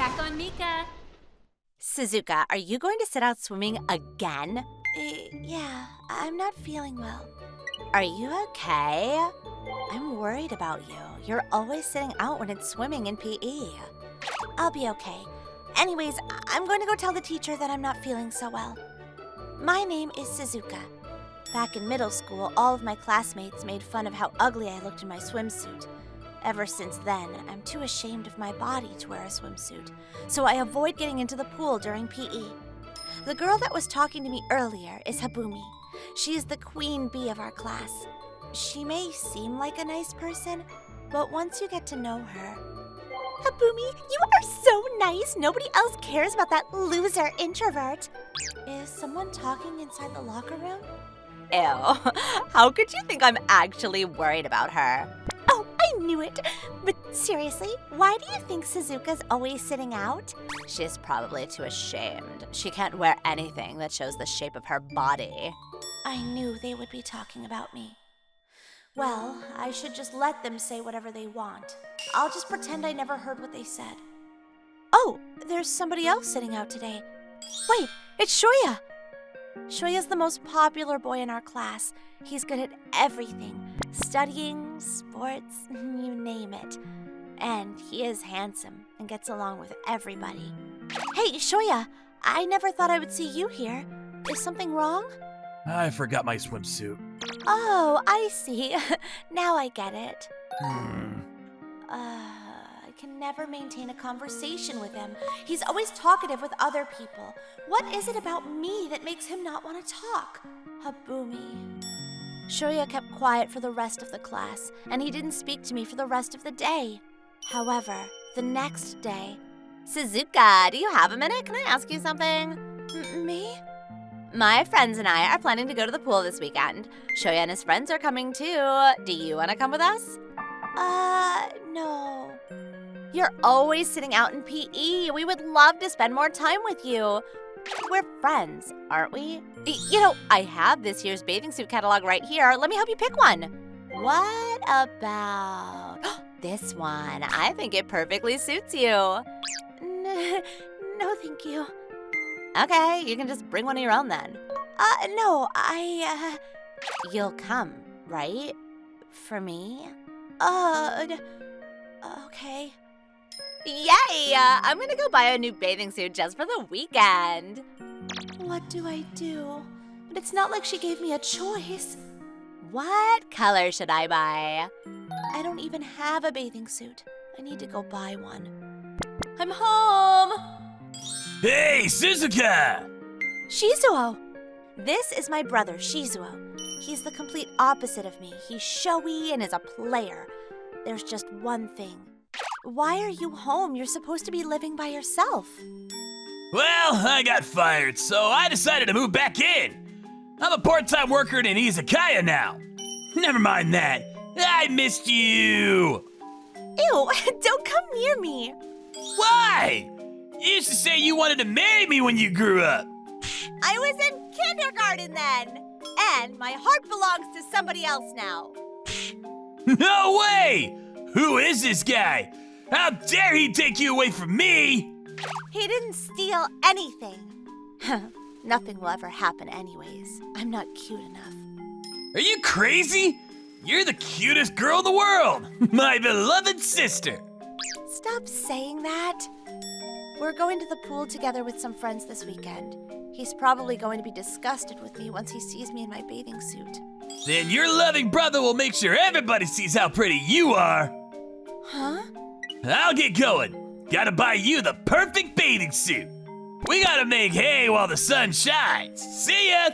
Back on Mika. Suzuka, are you going to sit out swimming again? Yeah, I'm not feeling well. Are you okay? I'm worried about you. You're always sitting out when it's swimming in PE. I'll be okay. Anyways, I'm going to go tell the teacher that I'm not feeling so well. My name is Suzuka. Back in middle school, all of my classmates made fun of how ugly I looked in my swimsuit. Ever since then, I'm too ashamed of my body to wear a swimsuit, so I avoid getting into the pool during PE. The girl that was talking to me earlier is Habumi. She is the queen bee of our class. She may seem like a nice person, but once you get to know her... Habumi, you are so nice. Nobody else cares about that loser introvert. Is someone talking inside the locker room? Ew, how could you think I'm actually worried about her? Oh, I knew it. But seriously, why do you think Suzuka's always sitting out? She's probably too ashamed. She can't wear anything that shows the shape of her body. I knew they would be talking about me. Well, I should just let them say whatever they want. I'll just pretend I never heard what they said. Oh, there's somebody else sitting out today. Wait, it's Shoya! Shoya's the most popular boy in our class. He's good at everything. Studying, sports, you name it. And he is handsome and gets along with everybody. Hey, Shoya, I never thought I would see you here. Is something wrong? I forgot my swimsuit. Oh, I see. Now I get it. I can never maintain a conversation with him. He's always talkative with other people. What is it about me that makes him not want to talk? Habumi. Shoya kept quiet for the rest of the class, and he didn't speak to me for the rest of the day. However, the next day... Suzuka, do you have a minute? Can I ask you something? Me? My friends and I are planning to go to the pool this weekend. Shoya and his friends are coming too. Do you want to come with us? No. You're always sitting out in PE. We would love to spend more time with you. We're friends, aren't we? You know, I have this year's bathing suit catalog right here. Let me help you pick one. What about this one? I think it perfectly suits you. No, thank you. Okay, you can just bring one of your own then. No, You'll come, right? For me? Okay. Yay! I'm gonna go buy a new bathing suit just for the weekend. What do I do? But it's not like she gave me a choice. What color should I buy? I don't even have a bathing suit. I need to go buy one. I'm home! Hey, Suzuka! Shizuo! This is my brother, Shizuo. He's the complete opposite of me. He's showy and is a player. There's just one thing. Why are you home? You're supposed to be living by yourself. Well, I got fired, so I decided to move back in. I'm a part-time worker in an izakaya now. Never mind that. I missed you. Ew, don't come near me. Why? You used to say you wanted to marry me when you grew up. I was in kindergarten then. And my heart belongs to somebody else now. No way! Who is this guy? How dare he take you away from me? He didn't steal anything. Nothing will ever happen anyways. I'm not cute enough. Are you crazy? You're the cutest girl in the world, my beloved sister. Stop saying that. We're going to the pool together with some friends this weekend. He's probably going to be disgusted with me once he sees me in my bathing suit. Then your loving brother will make sure everybody sees how pretty you are. Huh? I'll get going. Gotta buy you the perfect bathing suit. We gotta make hay while the sun shines. See ya!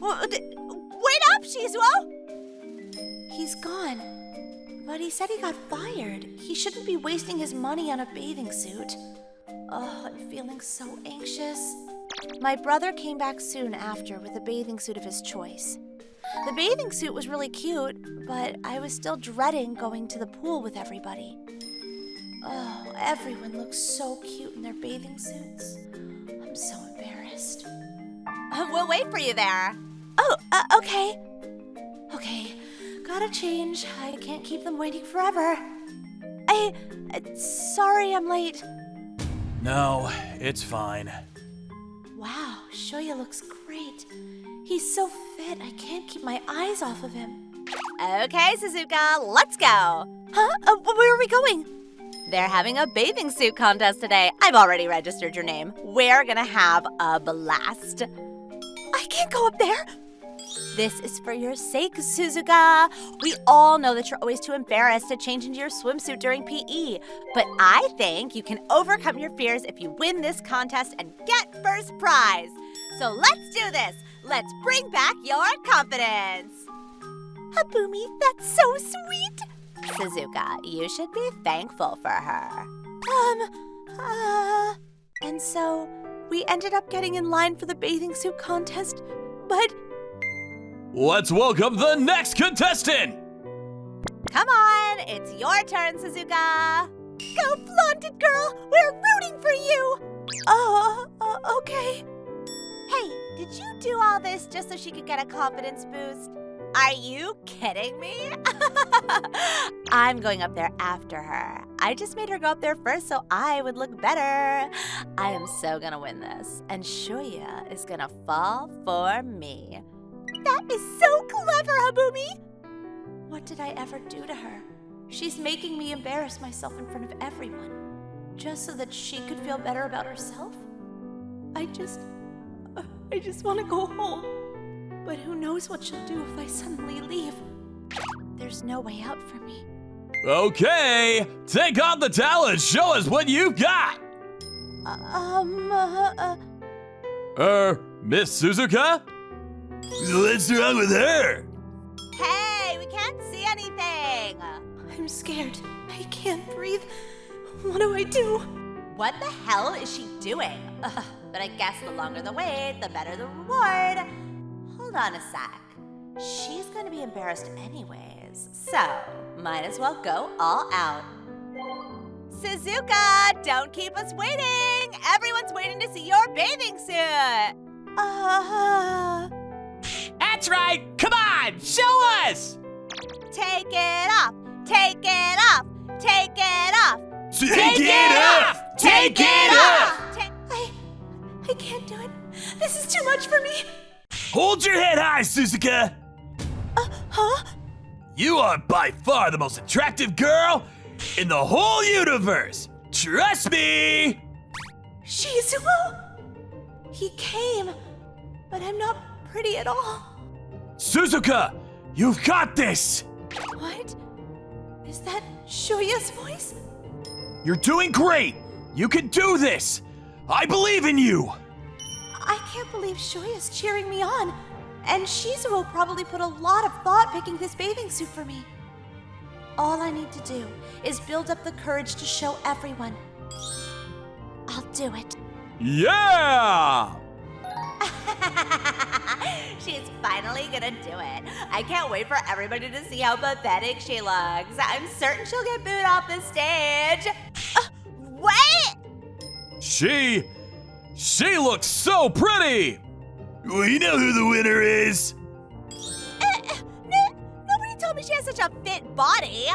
Wait up, Shizuo! He's gone. But he said he got fired. He shouldn't be wasting his money on a bathing suit. Oh, I'm feeling so anxious. My brother came back soon after with a bathing suit of his choice. The bathing suit was really cute, but I was still dreading going to the pool with everybody. Oh, everyone looks so cute in their bathing suits. I'm so embarrassed. We'll wait for you there. Oh, okay. Okay, gotta change. I can't keep them waiting forever. Sorry I'm late. No, it's fine. Wow, Shoya looks great. He's so fit, I can't keep my eyes off of him. Okay, Suzuka, let's go. Huh? Where are we going? They're having a bathing suit contest today. I've already registered your name. We're gonna have a blast. I can't go up there. This is for your sake, Suzuka. We all know that you're always too embarrassed to change into your swimsuit during PE, but I think you can overcome your fears if you win this contest and get first prize. So let's do this. Let's bring back your confidence. Habumi, that's so sweet. Suzuka, you should be thankful for her. And so we ended up getting in line for the bathing suit contest, but Let's welcome the next contestant! Come on, it's your turn, Suzuka. go flaunted girl, we're rooting for you. Okay. Hey, did you do all this just so she could get a confidence boost? Are you kidding me? I'm going up there after her. I just made her go up there first so I would look better. I am so gonna win this, and Shoya is gonna fall for me. That is so clever, Habumi. What did I ever do to her? She's making me embarrass myself in front of everyone, just so that she could feel better about herself. I just want to go home. But who knows what she'll do if I suddenly leave? There's no way out for me. Okay, take on the talent. Show us what you've got. Miss Suzuka? What's wrong with her? Hey, we can't see anything. I'm scared. I can't breathe. What do I do? What the hell is she doing? But I guess the longer the wait, the better the reward. Hold on a sec. She's gonna be embarrassed anyways, so might as well go all out. Suzuka, don't keep us waiting. Everyone's waiting to see your bathing suit. That's right. Come on, show us. Take it off. Take it off. Take it off. Take it off. Take it off. I can't do it. This is too much for me. Hold your head high, Suzuka. Huh? You are by far the most attractive girl in the whole universe. Trust me. Shizuo? He came, but I'm not pretty at all. Suzuka, you've got this. What? Is that Shoya's voice? You're doing great. You can do this. I believe in you. I can't believe Shoya's cheering me on. And Shizuo probably put a lot of thought picking this bathing suit for me. All I need to do is build up the courage to show everyone. I'll do it. Yeah! She's finally gonna do it. I can't wait for everybody to see how pathetic she looks. I'm certain she'll get booed off the stage. Wait! She looks so pretty! We know who the winner is! Nobody told me she has such a fit body.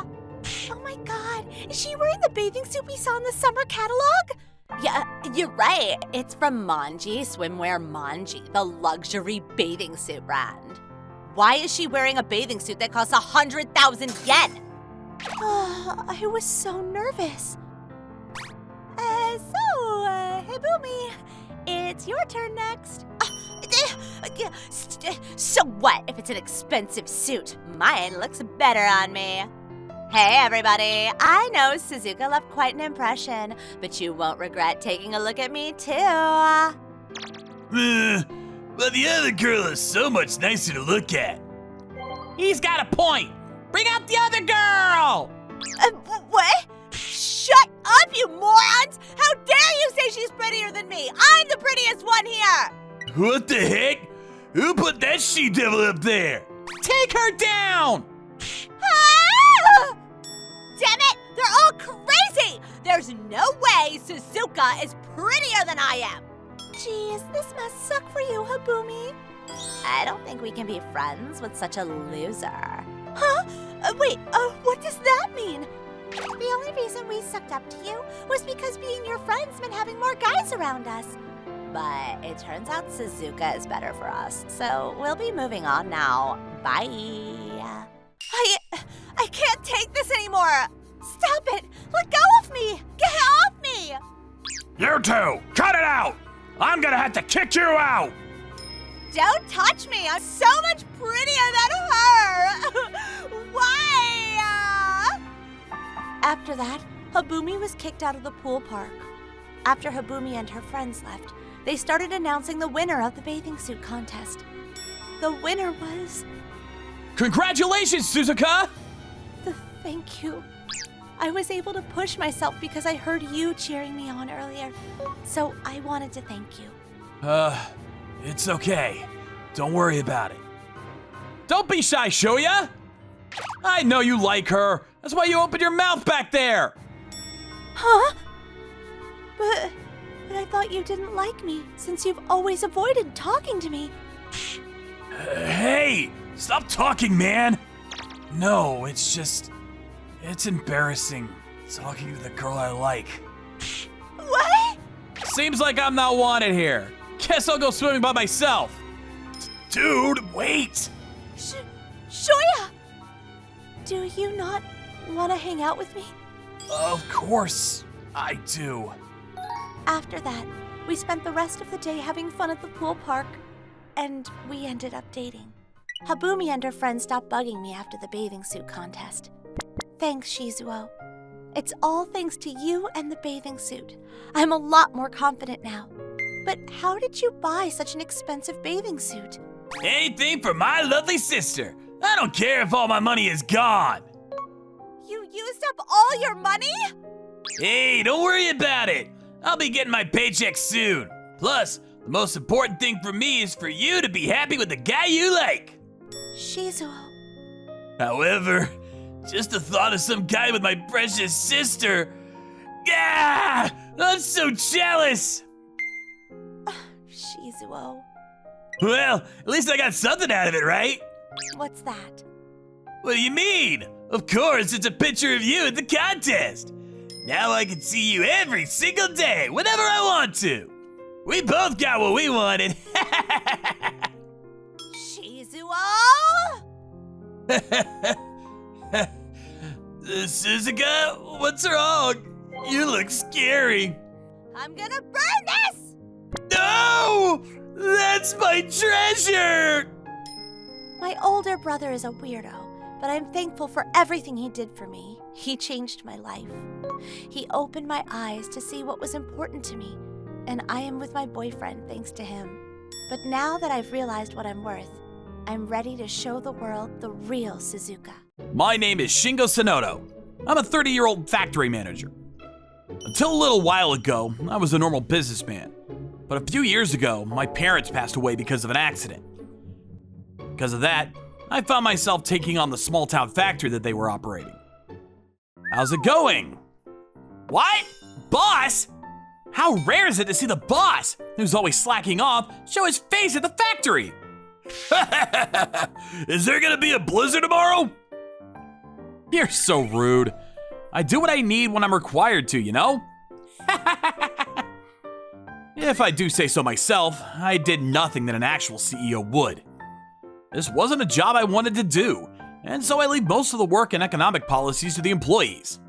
Oh my god, is she wearing the bathing suit we saw in the summer catalog? Yeah, you're right. It's from Manji Swimwear Manji, the luxury bathing suit brand. Why is she wearing a bathing suit that costs 100,000 yen? I was so nervous. Hibumi, it's your turn next. So what if it's an expensive suit? Mine looks better on me. Hey everybody, I know Suzuka left quite an impression, but you won't regret taking a look at me too. But the other girl is so much nicer to look at. He's got a point. Bring out the other girl! What? Shut up, you morons! How dare you say she's prettier than me? I'm the prettiest one here! What the heck? Who put that she-devil up there? Take her down! Ah! Damn it! They're all crazy! There's no way Suzuka is prettier than I am! Jeez, this must suck for you, Habumi. I don't think we can be friends with such a loser. Huh? Wait, what does that mean? The only reason we sucked up to you was because being your friends meant having more guys around us. But it turns out Suzuka is better for us, so we'll be moving on now. Bye. I can't take this anymore. Stop it. Let go of me. Get off me. You two, cut it out! I'm gonna have to kick you out! Don't touch me. I'm so much prettier than her. Why? After that, Habumi was kicked out of the pool park. After Habumi and her friends left, they started announcing the winner of the bathing suit contest. The winner was... Congratulations, Suzuka! Thank you. I was able to push myself because I heard you cheering me on earlier. So I wanted to thank you. It's okay. Don't worry about it. Don't be shy, Shoya! I know you like her. That's why you opened your mouth back there. Huh? But I thought you didn't like me since you've always avoided talking to me. Hey, stop talking, man. No, it's embarrassing talking to the girl I like. What? Seems like I'm not wanted here. Guess I'll go swimming by myself. Dude, wait. Shoya! Do you not want to hang out with me? Of course, I do. After that, we spent the rest of the day having fun at the pool park, and we ended up dating. Habumi and her friends stopped bugging me after the bathing suit contest. Thanks, Shizuo. It's all thanks to you and the bathing suit. I'm a lot more confident now. But how did you buy such an expensive bathing suit? Anything for my lovely sister. I don't care if all my money is gone. You used up all your money? Hey, don't worry about it. I'll be getting my paycheck soon. Plus, the most important thing for me is for you to be happy with the guy you like. Shizuo. However, just the thought of some guy with my precious sister. I'm so jealous. Shizuo. Well, at least I got something out of it, right? What's that? What do you mean? Of course, it's a picture of you at the contest. Now I can see you every single day, whenever I want to. We both got what we wanted. Shizuo? Suzuka, what's wrong? You look scary. I'm gonna burn this! No! That's my treasure! My older brother is a weirdo, but I'm thankful for everything he did for me. He changed my life. He opened my eyes to see what was important to me, and I am with my boyfriend thanks to him. But now that I've realized what I'm worth, I'm ready to show the world the real Suzuka. My name is Shingo Sonoto. I'm a 30-year-old factory manager. Until a little while ago, I was a normal businessman. But a few years ago, my parents passed away because of an accident. Because of that, I found myself taking on the small-town factory that they were operating. How's it going? What? Boss? How rare is it to see the boss, who's always slacking off, show his face at the factory? Is there gonna be a blizzard tomorrow? You're so rude. I do what I need when I'm required to, you know? If I do say so myself, I did nothing that an actual CEO would. This wasn't a job I wanted to do, and so I leave most of the work and economic policies to the employees.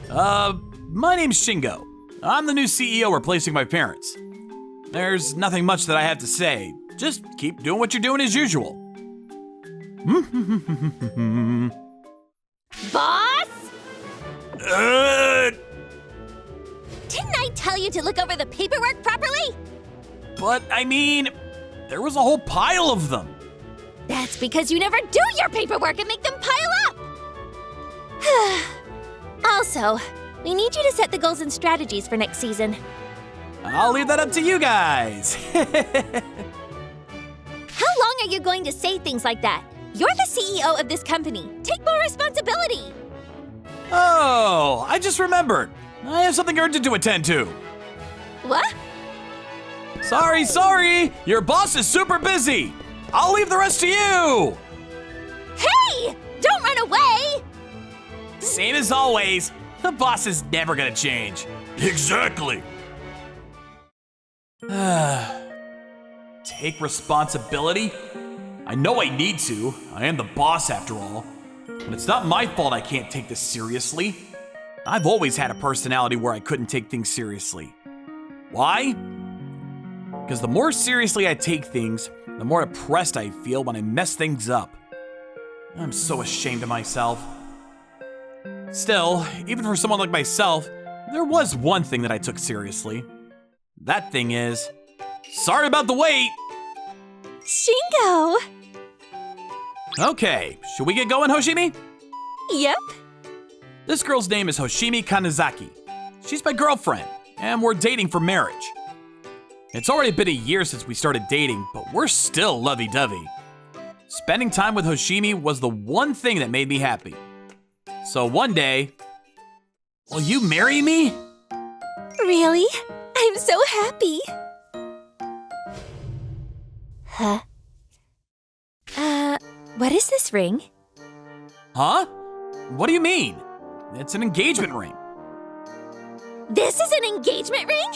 My name's Shingo. I'm the new CEO replacing my parents. There's nothing much that I have to say. Just keep doing what you're doing as usual. Boss? Didn't I tell you to look over the paperwork properly? But I mean, there was a whole pile of them. That's because you never do your paperwork and make them pile up! Also, we need you to set the goals and strategies for next season. I'll leave that up to you guys. How long are you going to say things like that? You're the CEO of this company. Take more responsibility. Oh, I just remembered. I have something urgent to attend to. What? Sorry. Your boss is super busy. I'll leave the rest to you. Hey! Don't run away! Same as always. The boss is never gonna change. Exactly. Take responsibility? I know I need to. I am the boss after all. But it's not my fault I can't take this seriously. I've always had a personality where I couldn't take things seriously. Why? Because the more seriously I take things, the more depressed I feel when I mess things up. I'm so ashamed of myself. Still, even for someone like myself, there was one thing that I took seriously. That thing is, sorry about the wait. Shingo! Okay, should we get going, Hoshimi? Yep. This girl's name is Hoshimi Kanezaki. She's my girlfriend, and we're dating for marriage. It's already been a year since we started dating, but we're still lovey-dovey. Spending time with Hoshimi was the one thing that made me happy. So one day, will you marry me? Really? I'm so happy. Huh? What is this ring? Huh? What do you mean? It's an engagement ring. This is an engagement ring?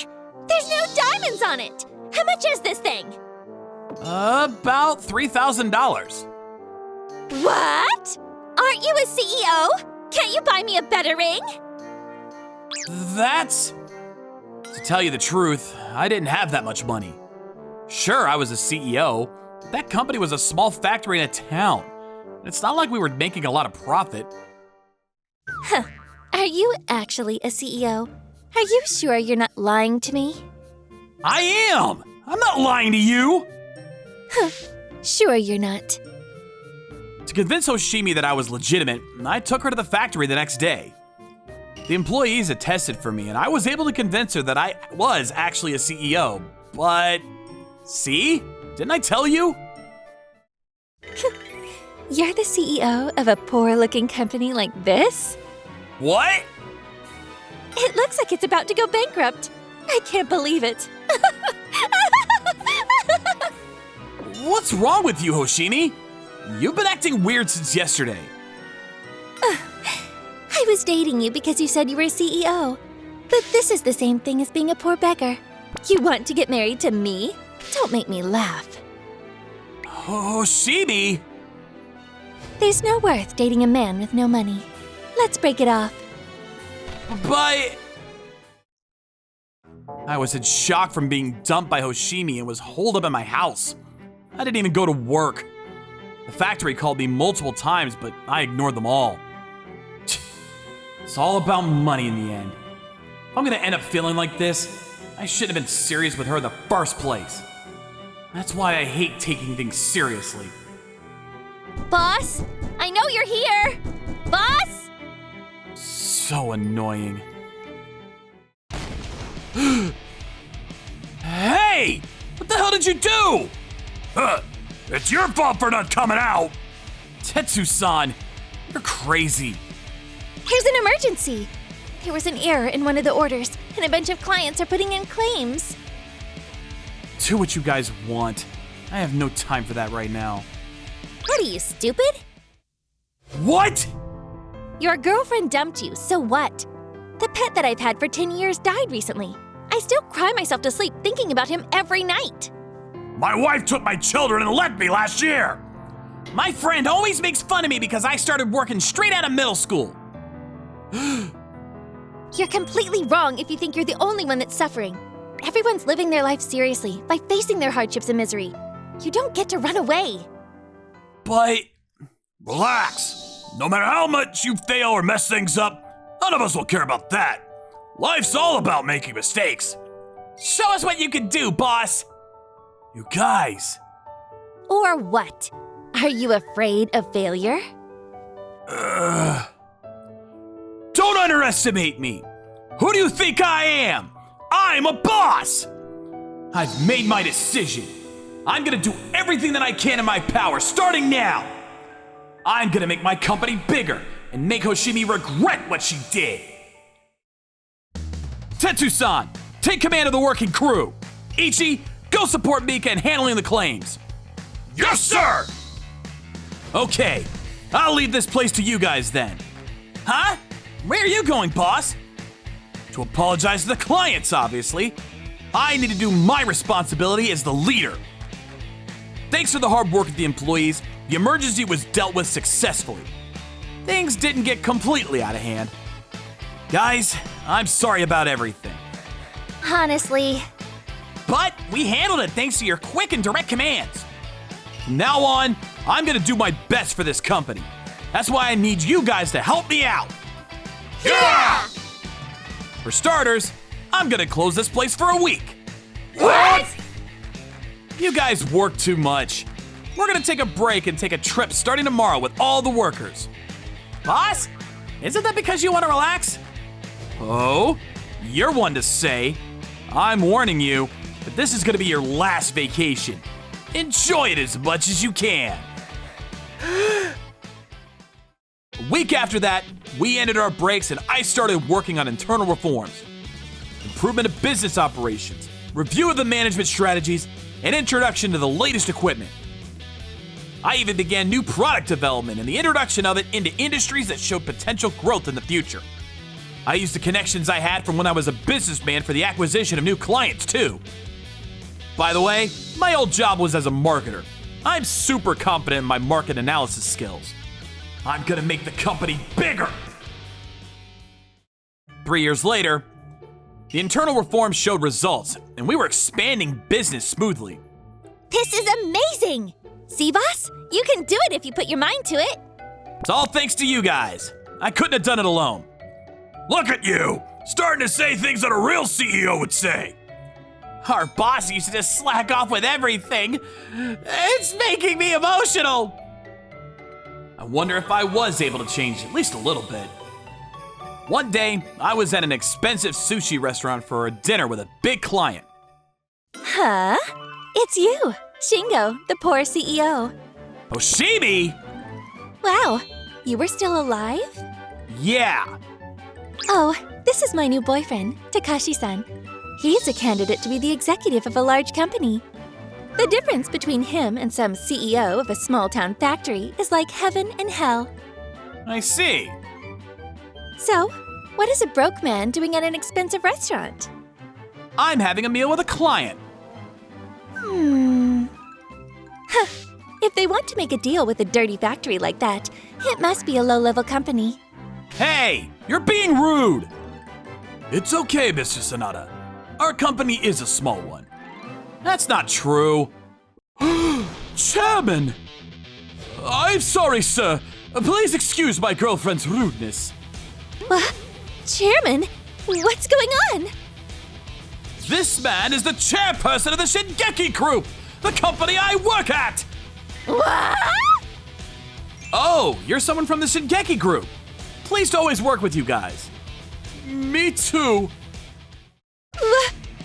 There's no diamonds on it. How much is this thing? About $3,000. What? Aren't you a CEO? Can't you buy me a better ring? To tell you the truth, I didn't have that much money. Sure, I was a CEO. But that company was a small factory in a town. It's not like we were making a lot of profit. Huh. Are you actually a CEO? Are you sure you're not lying to me? I am! I'm not lying to you! Huh. Sure you're not. To convince Hoshimi that I was legitimate, I took her to the factory the next day. The employees attested for me, and I was able to convince her that I was actually a CEO, but... See? Didn't I tell you? You're the CEO of a poor-looking company like this? What? It looks like it's about to go bankrupt. I can't believe it. What's wrong with you, Hoshimi? You've been acting weird since yesterday. I was dating you because you said you were a CEO. But this is the same thing as being a poor beggar. You want to get married to me? Don't make me laugh. Hoshimi? There's no worth dating a man with no money. Let's break it off. But... I was in shock from being dumped by Hoshimi and was holed up at my house. I didn't even go to work. The factory called me multiple times, but I ignored them all. It's all about money in the end. If I'm gonna end up feeling like this, I shouldn't have been serious with her in the first place. That's why I hate taking things seriously. Boss, I know you're here. Boss? So annoying. Hey! What the hell did you do? It's your fault for not coming out. Tetsu-san, you're crazy. Here's an emergency. There was an error in one of the orders, and a bunch of clients are putting in claims. Do what you guys want. I have no time for that right now. What are you, stupid? What? Your girlfriend dumped you, so what? The pet that I've had for 10 years died recently. I still cry myself to sleep thinking about him every night. My wife took my children and left me last year. My friend always makes fun of me because I started working straight out of middle school. You're completely wrong if you think you're the only one that's suffering. Everyone's living their life seriously by facing their hardships and misery. You don't get to run away. But... Relax. No matter how much you fail or mess things up, none of us will care about that. Life's all about making mistakes. Show us what you can do, boss. You guys. Or what? Are you afraid of failure? Don't underestimate me. Who do you think I am? I'm a boss. I've made my decision. I'm gonna do everything that I can in my power, starting now. I'm gonna make my company bigger and make Hoshimi regret what she did. Tetsu-san, take command of the working crew. Ichi, go support Mika in handling the claims. Yes, sir! Okay, I'll leave this place to you guys then. Huh? Where are you going, boss? To apologize to the clients, obviously. I need to do my responsibility as the leader. Thanks to the hard work of the employees, the emergency was dealt with successfully. Things didn't get completely out of hand. Guys, I'm sorry about everything. Honestly, But we handled it thanks to your quick and direct commands. From now on, I'm gonna do my best for this company. That's why I need you guys to help me out. yeah! For starters, I'm gonna close this place for a week. What? You guys work too much. We're gonna take a break and take a trip starting tomorrow with all the workers. Boss, isn't that because you want to relax? Oh, you're one to say. I'm warning you, but this is gonna be your last vacation. Enjoy it as much as you can. A week after that, we ended our breaks and I started working on internal reforms, improvement of business operations, review of the management strategies, and introduction to the latest equipment. I even began new product development and the introduction of it into industries that showed potential growth in the future. I used the connections I had from when I was a businessman for the acquisition of new clients too. By the way, my old job was as a marketer. I'm super confident in my market analysis skills. I'm gonna make the company bigger! 3 years later, the internal reforms showed results, and we were expanding business smoothly. This is amazing! See, boss? You can do it if you put your mind to it. It's all thanks to you guys. I couldn't have done it alone. Look at you, starting to say things that a real CEO would say. Our boss used to just slack off with everything. It's making me emotional. I wonder if I was able to change at least a little bit. One day, I was at an expensive sushi restaurant for a dinner with a big client. Huh? It's you, Shingo, the poor CEO. Oshimi? Wow, you were still alive? Yeah. Oh, this is my new boyfriend, Takashi-san. He's a candidate to be the executive of a large company. The difference between him and some CEO of a small-town factory is like heaven and hell. I see. So, what is a broke man doing at an expensive restaurant? I'm having a meal with a client. Huh. If they want to make a deal with a dirty factory like that, it must be a low-level company. Hey, you're being rude. It's okay, Mr. Sanada. Our company is a small one. That's not true. Chairman! I'm sorry, sir. Please excuse my girlfriend's rudeness. What? Chairman? What's going on? This man is the chairperson of the Shingeki Group, the company I work at! What? Oh, you're someone from the Shingeki Group. Pleased to always work with you guys. Me too.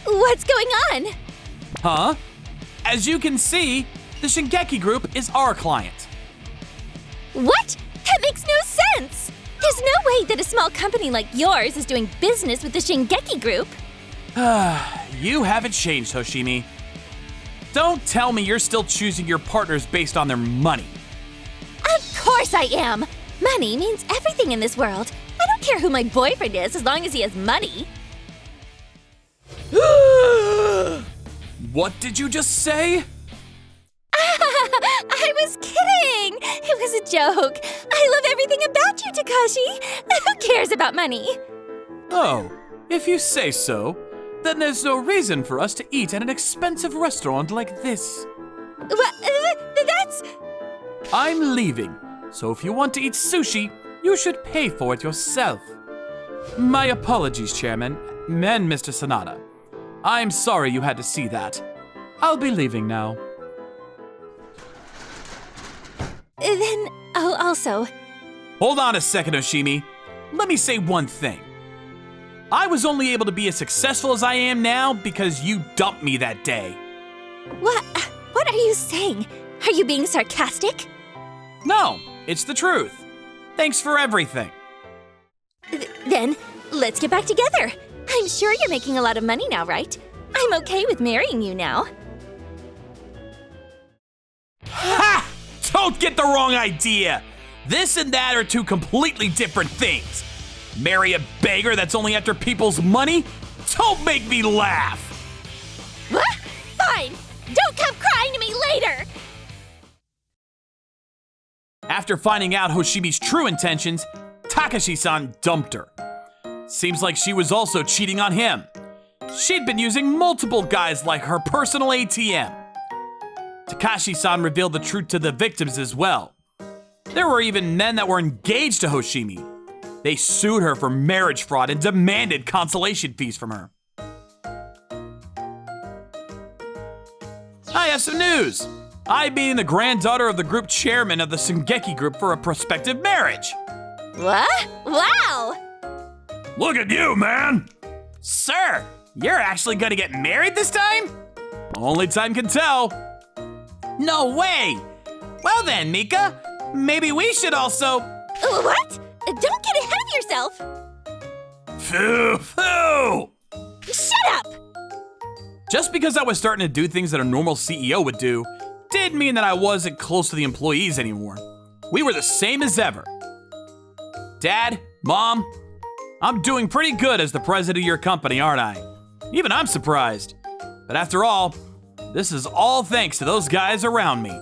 What's going on? Huh? As you can see, the Shingeki Group is our client. What? That makes no sense! There's no way that a small company like yours is doing business with the Shingeki Group. You haven't changed, Hoshimi. Don't tell me you're still choosing your partners based on their money. Of course I am! Money means everything in this world. I don't care who my boyfriend is as long as he has money. What did you just say? I was kidding! It was a joke. I love everything about you, Takashi. Who cares about money? Oh, if you say so, then there's no reason for us to eat at an expensive restaurant like this. That's... I'm leaving, so if you want to eat sushi, you should pay for it yourself. My apologies, Chairman, and Mr. Sanada. I'm sorry you had to see that. I'll be leaving now. Then, also... Hold on a second, Oshimi. Let me say one thing. I was only able to be as successful as I am now because you dumped me that day. What are you saying? Are you being sarcastic? No, it's the truth. Thanks for everything. Then, let's get back together. I'm sure you're making a lot of money now, right? I'm okay with marrying you now. Ha! Don't get the wrong idea! This and that are two completely different things. Marry a beggar that's only after people's money? Don't make me laugh! What? Fine! Don't come crying to me later! After finding out Hoshimi's true intentions, Takashi-san dumped her. Seems like she was also cheating on him. She'd been using multiple guys like her personal ATM. Takashi-san revealed the truth to the victims as well. There were even men that were engaged to Hoshimi. They sued her for marriage fraud and demanded consolation fees from her. I have some news. I'm being the granddaughter of the group chairman of the Sungeki group for a prospective marriage. What? Wow! Look at you, man! Sir, you're actually gonna get married this time? Only time can tell. No way! Well then, Mika, maybe we should also... What? Don't get ahead of yourself! Phew, phew! Shut up! Just because I was starting to do things that a normal CEO would do, didn't mean that I wasn't close to the employees anymore. We were the same as ever. Dad, Mom, I'm doing pretty good as the president of your company, aren't I? Even I'm surprised. But after all, this is all thanks to those guys around me.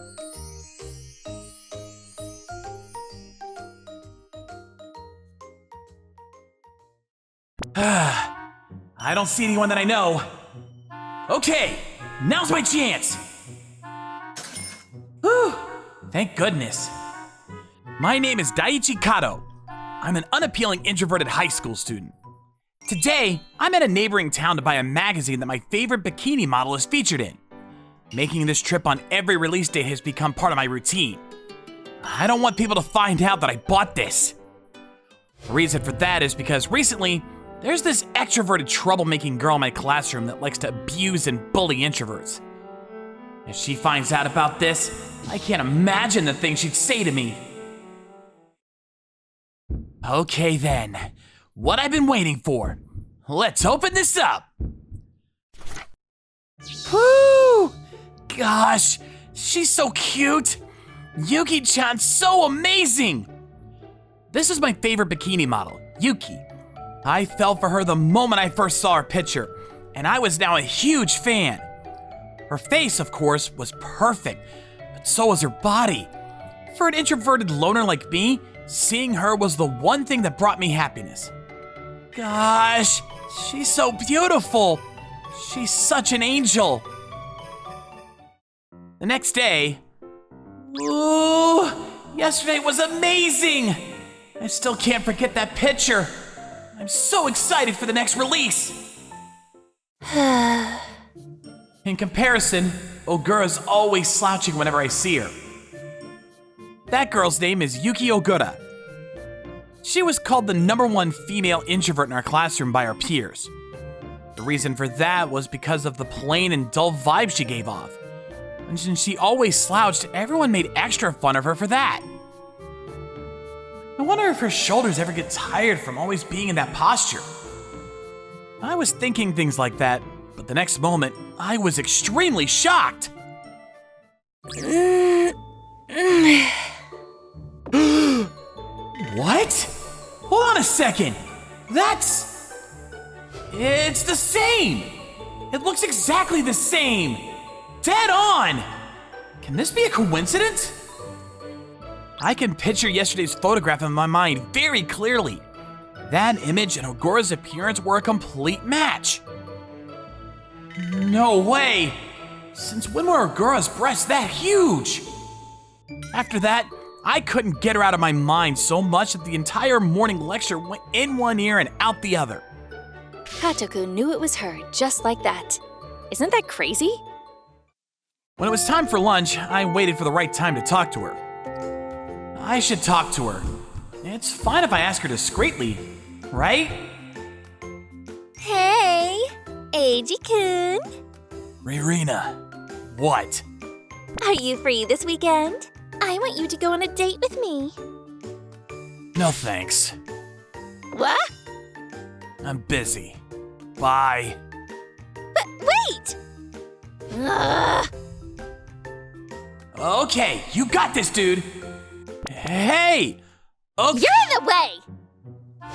I don't see anyone that I know. Okay, now's my chance. Whew, thank goodness. My name is Daiichi Kato. I'm an unappealing introverted high school student. Today, I'm at a neighboring town to buy a magazine that my favorite bikini model is featured in. Making this trip on every release day has become part of my routine. I don't want people to find out that I bought this. The reason for that is because recently, there's this extroverted troublemaking girl in my classroom that likes to abuse and bully introverts. If she finds out about this, I can't imagine the things she'd say to me. Okay then, what I've been waiting for. Let's open this up. Whew! Gosh, she's so cute. Yuki-chan's so amazing. This is my favorite bikini model, Yuki. I fell for her the moment I first saw her picture, and I was now a huge fan. Her face, of course, was perfect, but so was her body. For an introverted loner like me, seeing her was the one thing that brought me happiness. Gosh, she's so beautiful. She's such an angel. The next day, ooh, yesterday was amazing. I still can't forget that picture. I'm so excited for the next release. In comparison, Ogura's always slouching whenever I see her. That girl's name is Yuki Ogura. She was called the #1 female introvert in our classroom by our peers. The reason for that was because of the plain and dull vibe she gave off. And since she always slouched, everyone made extra fun of her for that. I wonder if her shoulders ever get tired from always being in that posture. I was thinking things like that, but the next moment, I was extremely shocked. What? Hold on a second. It's the same. It looks exactly the same. Dead on. Can this be a coincidence? I can picture yesterday's photograph in my mind very clearly. That image and Ogura's appearance were a complete match. No way! Since when were Ogura's breasts that huge? After that, I couldn't get her out of my mind so much that the entire morning lecture went in one ear and out the other. Katoku knew it was her just like that. Isn't that crazy? When it was time for lunch, I waited for the right time to talk to her. I should talk to her. It's fine if I ask her discreetly, right? Hey, Eiji-kun. Ririna, what? Are you free this weekend? I want you to go on a date with me. No thanks. What? I'm busy. Bye. But wait! Ugh. Okay, you got this, dude. Hey! Okay. You're in the way!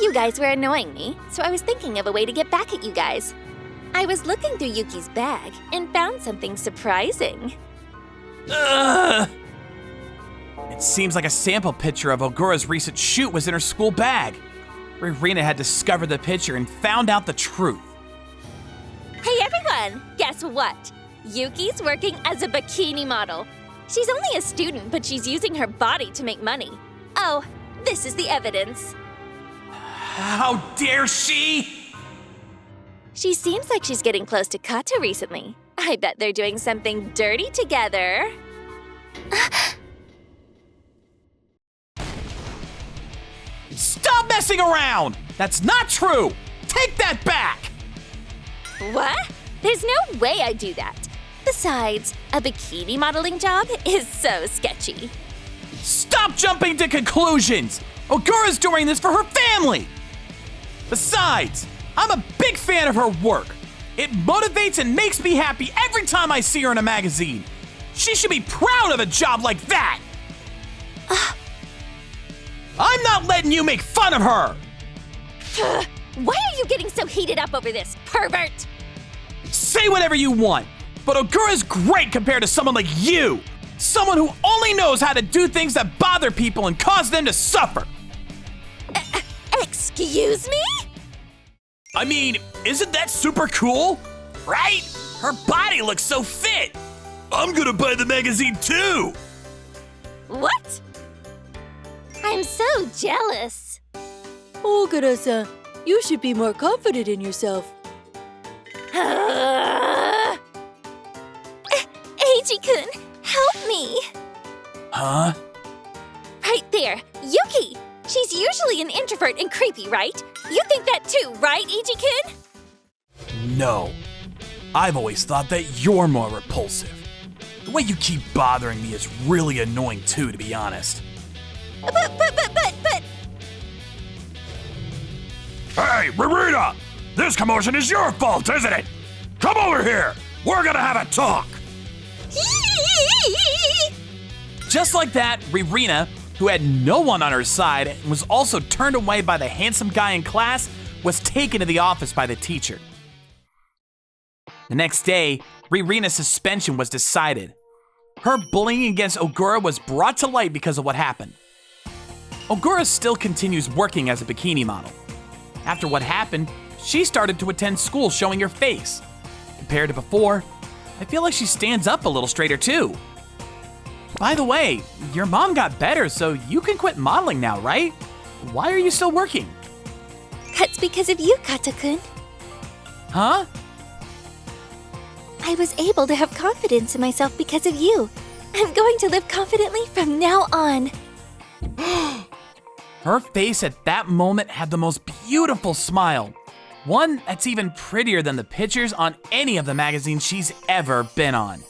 You guys were annoying me, so I was thinking of a way to get back at you guys. I was looking through Yuki's bag and found something surprising. Ugh! It seems like a sample picture of Ogura's recent shoot was in her school bag. Ririna had discovered the picture and found out the truth. Hey everyone, guess what? Yuki's working as a bikini model. She's only a student, but she's using her body to make money. Oh, this is the evidence. How dare she? She seems like she's getting close to Kata recently. I bet they're doing something dirty together. Stop messing around! That's not true! Take that back! What? There's no way I'd do that. Besides, a bikini modeling job is so sketchy. Stop jumping to conclusions! Ogura's doing this for her family! Besides, I'm a big fan of her work. It motivates and makes me happy every time I see her in a magazine. She should be proud of a job like that! I'm not letting you make fun of her! Why are you getting so heated up over this, pervert? Say whatever you want, but Ogura's great compared to someone like you! Someone who only knows how to do things that bother people and cause them to suffer! Excuse me? I mean, isn't that super cool? Right? Her body looks so fit! I'm gonna buy the magazine too! What? I'm so jealous. Ogura-san, you should be more confident in yourself. Eiji-kun, help me. Huh? Right there, Yuki. She's usually an introvert and creepy, right? You think that too, right, Eiji-kun? No. I've always thought that you're more repulsive. The way you keep bothering me is really annoying too, to be honest. But. Hey, Ririna! This commotion is your fault, isn't it? Come over here! We're gonna have a talk! Just like that, Ririna, who had no one on her side and was also turned away by the handsome guy in class, was taken to the office by the teacher. The next day, Ririna's suspension was decided. Her bullying against Ogura was brought to light because of what happened. Ogura still continues working as a bikini model. After what happened, she started to attend school showing her face. Compared to before, I feel like she stands up a little straighter too. By the way, your mom got better, so you can quit modeling now, right? Why are you still working? That's because of you, Kata-kun. Huh? I was able to have confidence in myself because of you. I'm going to live confidently from now on. Her face at that moment had the most beautiful smile. One that's even prettier than the pictures on any of the magazines she's ever been on.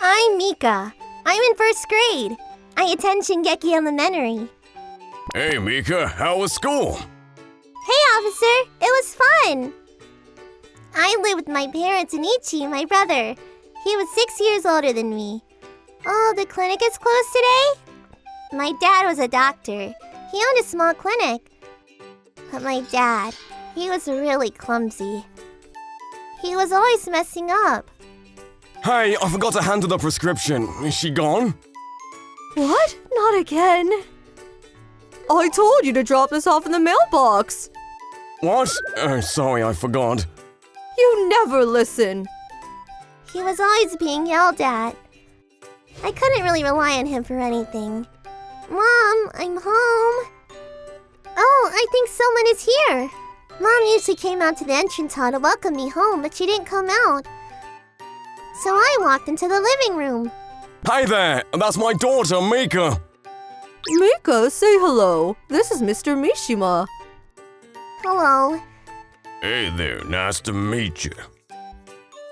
I'm Mika. I'm in first grade. I attend Shingeki Elementary. Hey, Mika, how was school? Hey, officer. It was fun. I live with my parents and Ichi, my brother. He was 6 years older than me. Oh, the clinic is closed today? My dad was a doctor. He owned a small clinic. But my dad, he was really clumsy. He was always messing up. Hey, I forgot to hand her the prescription. Is she gone? What? Not again. I told you to drop this off in the mailbox. What? Oh, sorry, I forgot. You never listen. He was always being yelled at. I couldn't really rely on him for anything. Mom, I'm home. Oh, I think someone is here. Mom usually came out to the entrance hall to welcome me home, but she didn't come out. So I walked into the living room. Hey there, that's my daughter, Mika. Mika, say hello. This is Mr. Mishima. Hello. Hey there, nice to meet you.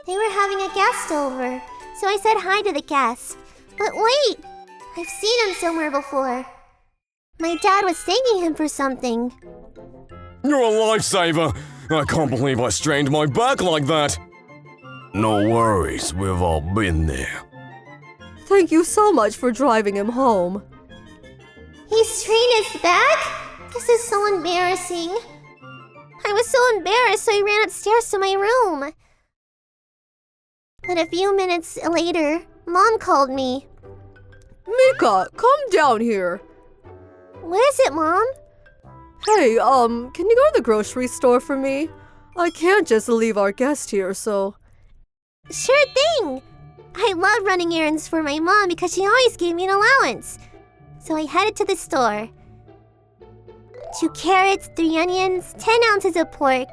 They were having a guest over, so I said hi to the guest. But wait, I've seen him somewhere before. My dad was thanking him for something. You're a lifesaver. I can't believe I strained my back like that. No worries, we've all been there. Thank you so much for driving him home. He straightened his back? This is so embarrassing. I was so embarrassed, so I ran upstairs to my room. But a few minutes later, Mom called me. Mika, come down here. What is it, Mom? Hey, can you go to the grocery store for me? I can't just leave our guest here, so... Sure thing! I love running errands for my mom because she always gave me an allowance. So I headed to the store. 2 carrots, 3 onions, 10 ounces of pork.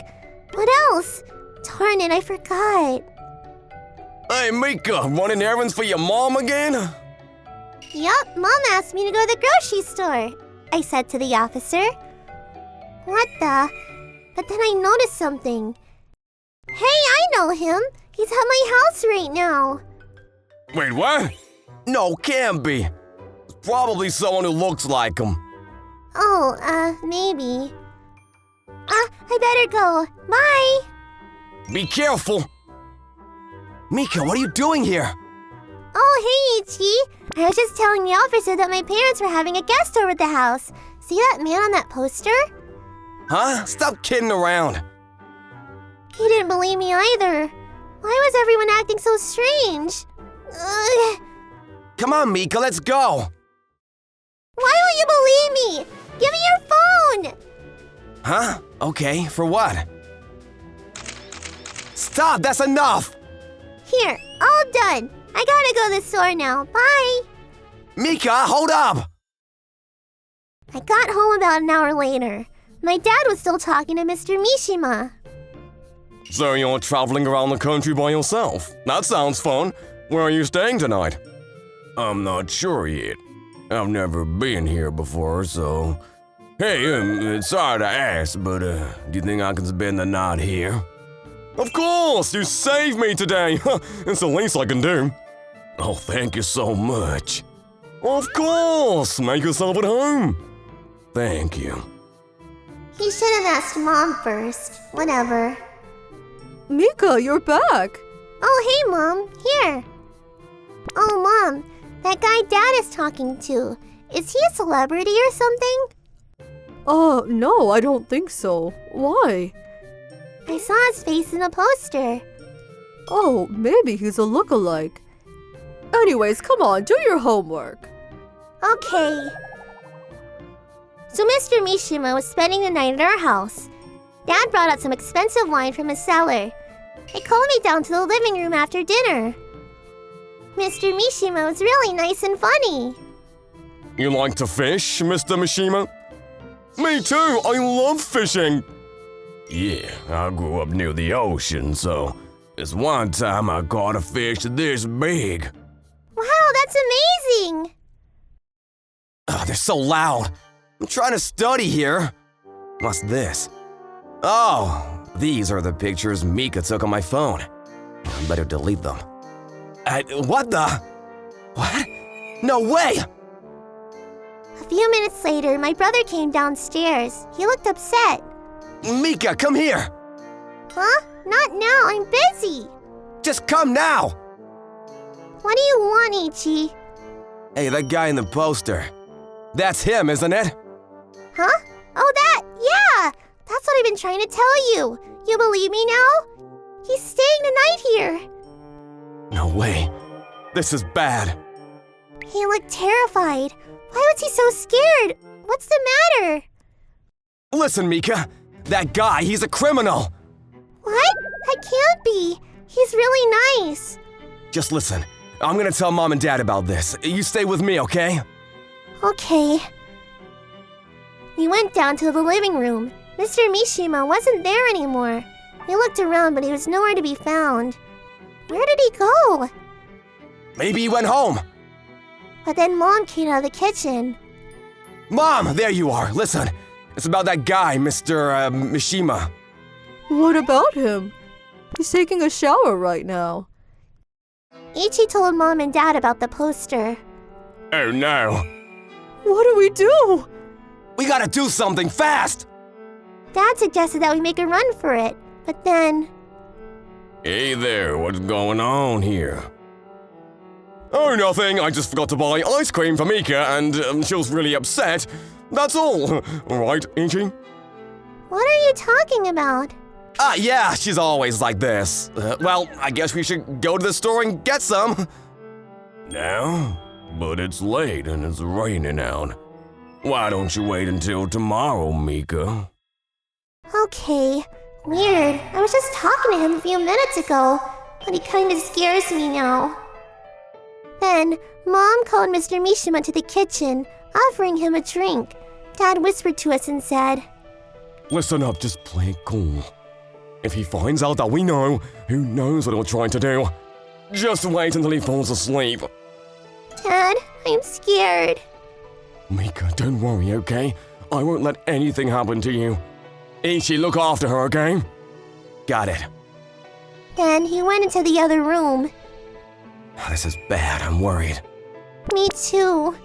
What else? Darn it, I forgot. Hey, Mika, running errands for your mom again? Yup, Mom asked me to go to the grocery store, I said to the officer. What the? But then I noticed something. Hey, I know him. He's at my house right now. Wait, what? No, can't be. It's probably someone who looks like him. Oh, maybe. I better go. Bye. Be careful. Mika, what are you doing here? Oh, hey, Ichi. I was just telling the officer that my parents were having a guest over at the house. See that man on that poster? Huh? Stop kidding around. He didn't believe me either. Why was everyone acting so strange? Ugh. Come on, Mika, let's go. Why won't you believe me? Give me your phone! Huh? Okay, for what? Stop, that's enough! Here, all done. I gotta go to the store now. Bye. Mika, hold up! I got home about an hour later. My dad was still talking to Mr. Mishima. So you're traveling around the country by yourself? That sounds fun. Where are you staying tonight? I'm not sure yet. I've never been here before, so... Hey, sorry to ask, but do you think I can spend the night here? Of course! You saved me today! It's the least I can do. Oh, thank you so much. Of course! Make yourself at home. Thank you. He should have asked Mom first. Whatever. Mika, you're back. Oh, hey, Mom. Here. Oh, Mom. That guy Dad is talking to. Is he a celebrity or something? No, I don't think so. Why? I saw his face in a poster. Oh, maybe he's a lookalike. Anyways, come on, do your homework. Okay. So Mr. Mishima was spending the night at our house. Dad brought out some expensive wine from his cellar. He called me down to the living room after dinner. Mr. Mishima was really nice and funny. You like to fish, Mr. Mishima? Me too, I love fishing. Yeah, I grew up near the ocean, so this one time I caught a fish this big. Wow, that's amazing! Oh, they're so loud. I'm trying to study here. What's this? Oh, these are the pictures Mika took on my phone. I better delete them. What the? What? No way! A few minutes later, my brother came downstairs. He looked upset. Mika, come here! Huh? Not now, I'm busy. Just come now! What do you want, Ichi? Hey, that guy in the poster. That's him, isn't it? Huh? Oh, that! Yeah! That's what I've been trying to tell you. You believe me now? He's staying the night here. No way. This is bad. He looked terrified. Why was he so scared? What's the matter? Listen, Mika. That guy, he's a criminal. What? That can't be. He's really nice. Just listen. I'm gonna tell Mom and Dad about this. You stay with me, okay? Okay. We went down to the living room. Mr. Mishima wasn't there anymore. We looked around, but he was nowhere to be found. Where did he go? Maybe he went home. But then Mom came out of the kitchen. Mom, there you are. Listen, it's about that guy, Mr. Mishima. What about him? He's taking a shower right now. Ichi told Mom and Dad about the poster. Oh no. What do we do? We gotta do something fast! Dad suggested that we make a run for it, but then... Hey there, what's going on here? Oh, nothing. I just forgot to buy ice cream for Mika and she was really upset. That's all. All right, Ichi? What are you talking about? Yeah, she's always like this. Well, I guess we should go to the store and get some. Now? But it's late and it's raining out. Why don't you wait until tomorrow, Mika? Okay. Weird. I was just talking to him a few minutes ago, but he kinda scares me now. Then, Mom called Mr. Mishima to the kitchen, offering him a drink. Dad whispered to us and said, Listen up, just play it cool. If he finds out that we know, who knows what we're trying to do? Just wait until he falls asleep. Dad, I'm scared. Mika, don't worry, okay? I won't let anything happen to you. Ichi, look after her, okay? Got it. Then he went into the other room. This is bad, I'm worried. Me too.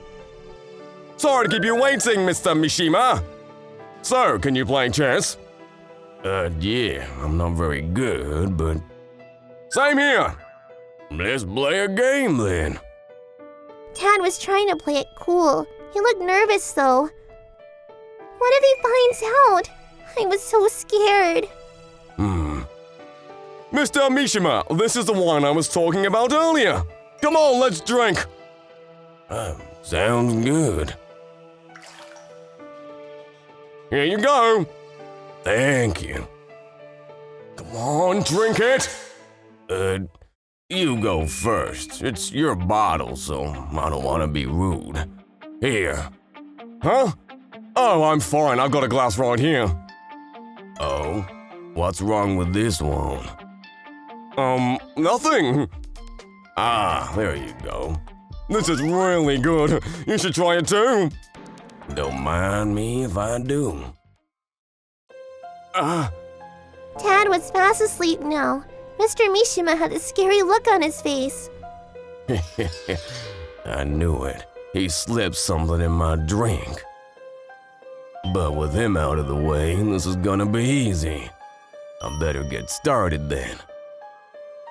Sorry to keep you waiting, Mr. Mishima. So, can you play chess? Yeah, I'm not very good, but... Same here. Let's play a game then. Dad was trying to play it cool. He looked nervous though. What if he finds out? I was so scared. Mr. Mishima, this is the one I was talking about earlier. Come on, let's drink. Sounds good. Here you go. Thank you. Come on, drink it. You go first. It's your bottle, so I don't want to be rude. Here. Huh? Oh, I'm fine. I've got a glass right here. Oh? What's wrong with this one? Nothing. Ah, there you go. This is really good. You should try it too. Don't mind me if I do. Dad was fast asleep now. Mr. Mishima had a scary look on his face. I knew it. He slipped something in my drink. But with him out of the way, this is gonna be easy. I better get started then.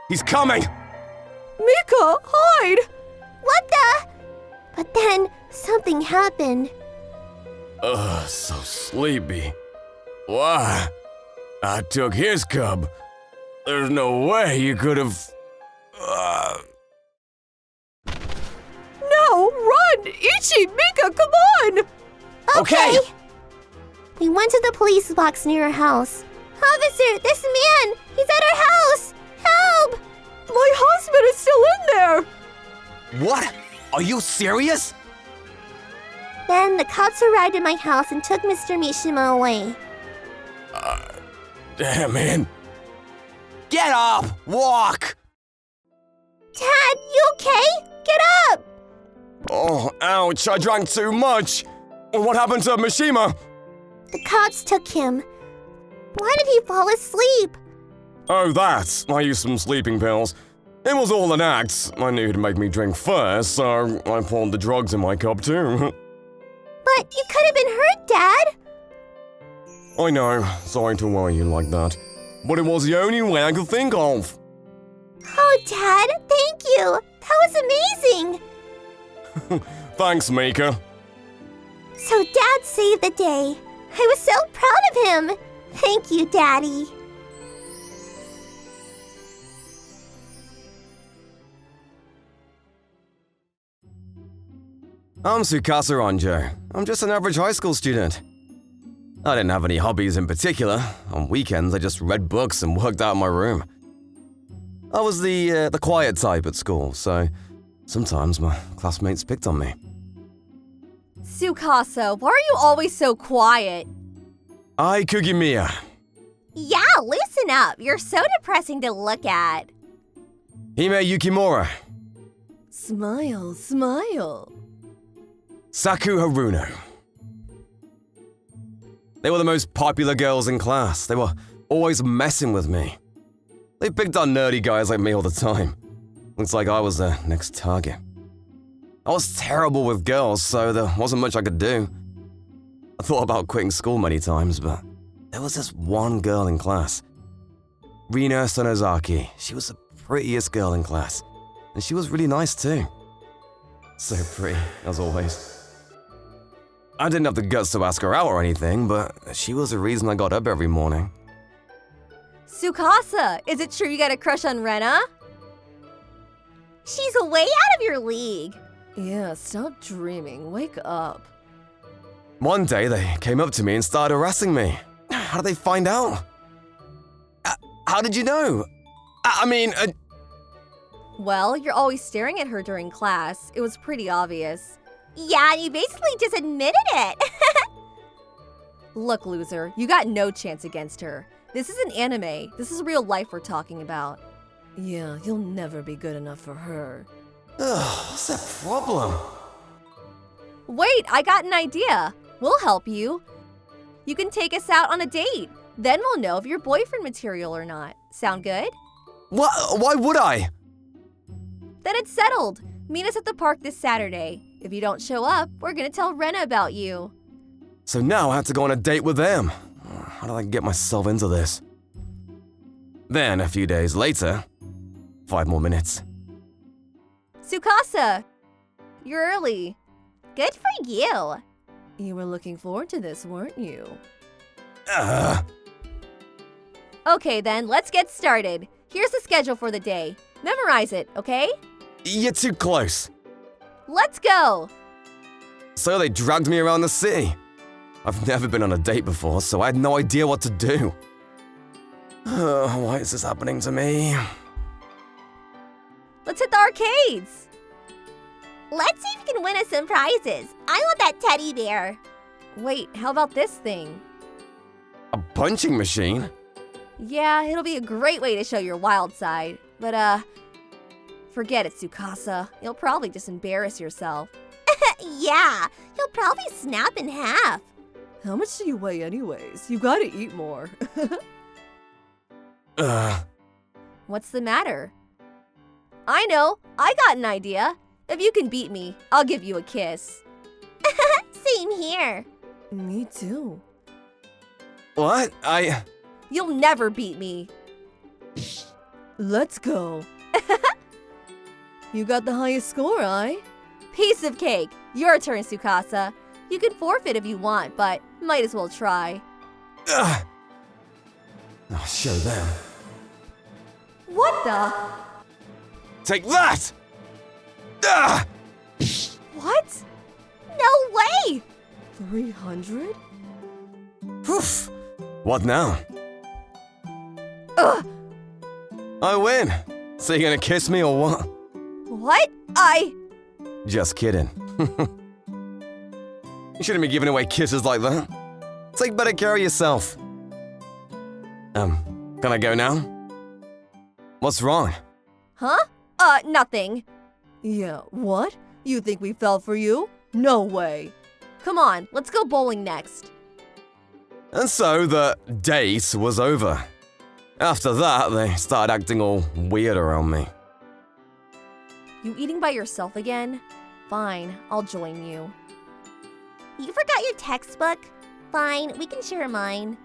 He's coming! Mika, hide! What the? But then something happened. Ugh, so sleepy. Why? I took his cub. There's no way you could have... No, run! Ichi, Mika, come on! Okay. We went to the police box near our house. Officer, this man! He's at our house! Help! My husband is still in there! What? Are you serious? Then the cops arrived at my house and took Mr. Mishima away. Damn, man. Get up! Walk! Dad, you okay? Get up! Oh, ouch, I drank too much. What happened to Mishima? The cops took him. Why did he fall asleep? Oh, that. I used some sleeping pills. It was all an act. I knew he'd make me drink first, so I poured the drugs in my cup too. But you could have been hurt, Dad. I know, sorry to worry you like that. But it was the only way I could think of. Oh, Dad, thank you. That was amazing. Thanks, Mika. So Dad saved the day. I was so proud of him. Thank you, Daddy. I'm Tsukasa Ranjo. I'm just an average high school student. I didn't have any hobbies in particular. On weekends, I just read books and worked out in my room. I was the quiet type at school, so sometimes my classmates picked on me. Tsukasa, why are you always so quiet? Ai Kugimiya. Yeah, loosen up. You're so depressing to look at. Hime Yukimura. Smile, smile. Saku Haruno. They were the most popular girls in class. They were always messing with me. They picked on nerdy guys like me all the time. Looks like I was their next target. I was terrible with girls, so there wasn't much I could do. I thought about quitting school many times, but there was this one girl in class. Rina Sonozaki. She was the prettiest girl in class. And she was really nice too. So pretty, as always. I didn't have the guts to ask her out or anything, but she was the reason I got up every morning. Tsukasa, is it true you got a crush on Rena? She's way out of your league. Yeah, stop dreaming. Wake up. One day, they came up to me and started harassing me. How did they find out? How did you know? Well, you're always staring at her during class. It was pretty obvious. Yeah, you basically just admitted it. Look, loser, you got no chance against her. This is an anime. This is real life we're talking about. Yeah, you'll never be good enough for her. Ugh, what's that problem? Wait, I got an idea. We'll help you. You can take us out on a date. Then we'll know if you're boyfriend material or not. Sound good? What? Why would I? Then it's settled. Meet us at the park this Saturday. If you don't show up, we're gonna tell Rena about you. So now I have to go on a date with them. How did I get myself into this? Then, a few days later, 5 more minutes. Tsukasa, you're early. Good for you. You were looking forward to this, weren't you? Okay then, let's get started. Here's the schedule for the day. Memorize it, okay? You're too close. Let's go! So they dragged me around the city. I've never been on a date before, so I had no idea what to do. Why is this happening to me? Let's hit the arcades! Let's see if you can win us some prizes. I want that teddy bear. Wait, how about this thing? A punching machine? Yeah, it'll be a great way to show your wild side. But, forget it, Tsukasa. You'll probably just embarrass yourself. Yeah, you'll probably snap in half. How much do you weigh anyways? You gotta eat more. What's the matter? I know, I got an idea. If you can beat me, I'll give you a kiss. Same here. Me too. What? You'll never beat me. Let's go. You got the highest score, eh? Piece of cake. Your turn, Tsukasa. You can forfeit if you want, but might as well try. I'll show them. What the? Take that! What? No way! 300? Poof! What now? Ugh! I win! So you're gonna kiss me or what? What? Just kidding. You shouldn't be giving away kisses like that. Take better care of yourself. Can I go now? What's wrong? Huh? Nothing. Yeah, what? You think we fell for you? No way. Come on, let's go bowling next. And so the date was over. After that, they started acting all weird around me. You eating by yourself again? Fine, I'll join you. You forgot your textbook? Fine, we can share mine.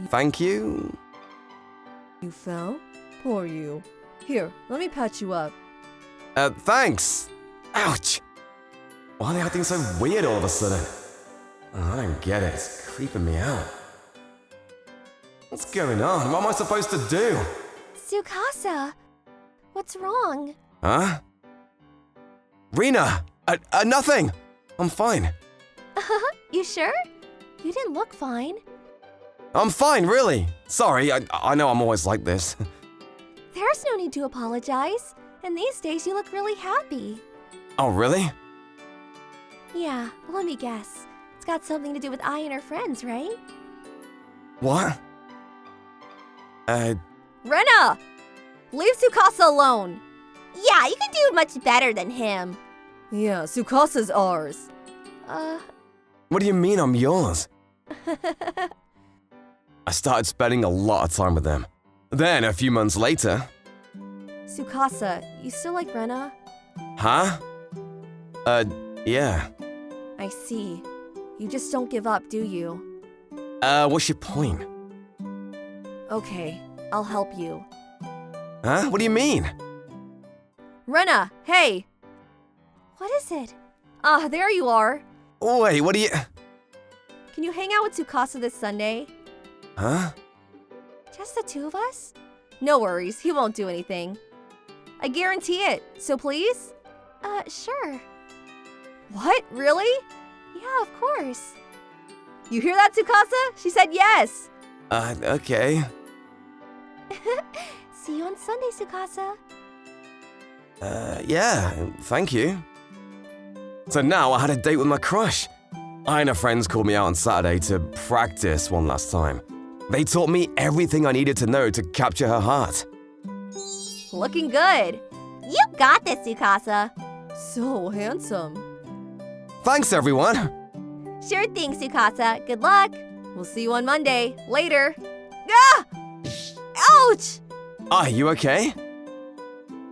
Thank you. You fell? Poor you. Here, let me patch you up. Thanks. Ouch. Why are they acting so weird all of a sudden? I don't get it. It's creeping me out. What's going on? What am I supposed to do? Tsukasa, what's wrong? Huh? Rena! Nothing! I'm fine. You sure? You didn't look fine. I'm fine, really. Sorry, I know I'm always like this. There's no need to apologize. And these days you look really happy. Oh, really? Yeah, let me guess. It's got something to do with I and her friends, right? What? Rena! Leave Tsukasa alone! Yeah, you can do much better than him. Yeah, Tsukasa's ours. What do you mean I'm yours? I started spending a lot of time with them. Then, a few months later... Tsukasa, you still like Rena? Huh? Yeah. I see. You just don't give up, do you? What's your point? Okay, I'll help you. Huh? What do you mean? Rena, hey! What is it? Ah, there you are. Wait, what are you... Can you hang out with Tsukasa this Sunday? Huh? Just the two of us? No worries, he won't do anything. I guarantee it, so please? Sure. What, really? Yeah, of course. You hear that, Tsukasa? She said yes! Okay. See you on Sunday, Tsukasa. Yeah, thank you. So now I had a date with my crush. I and her friends called me out on Saturday to practice one last time. They taught me everything I needed to know to capture her heart. Looking good. You got this, Tsukasa. So handsome. Thanks, everyone. Sure thing, Tsukasa. Good luck. We'll see you on Monday. Later. Ah! Ouch! Are you okay?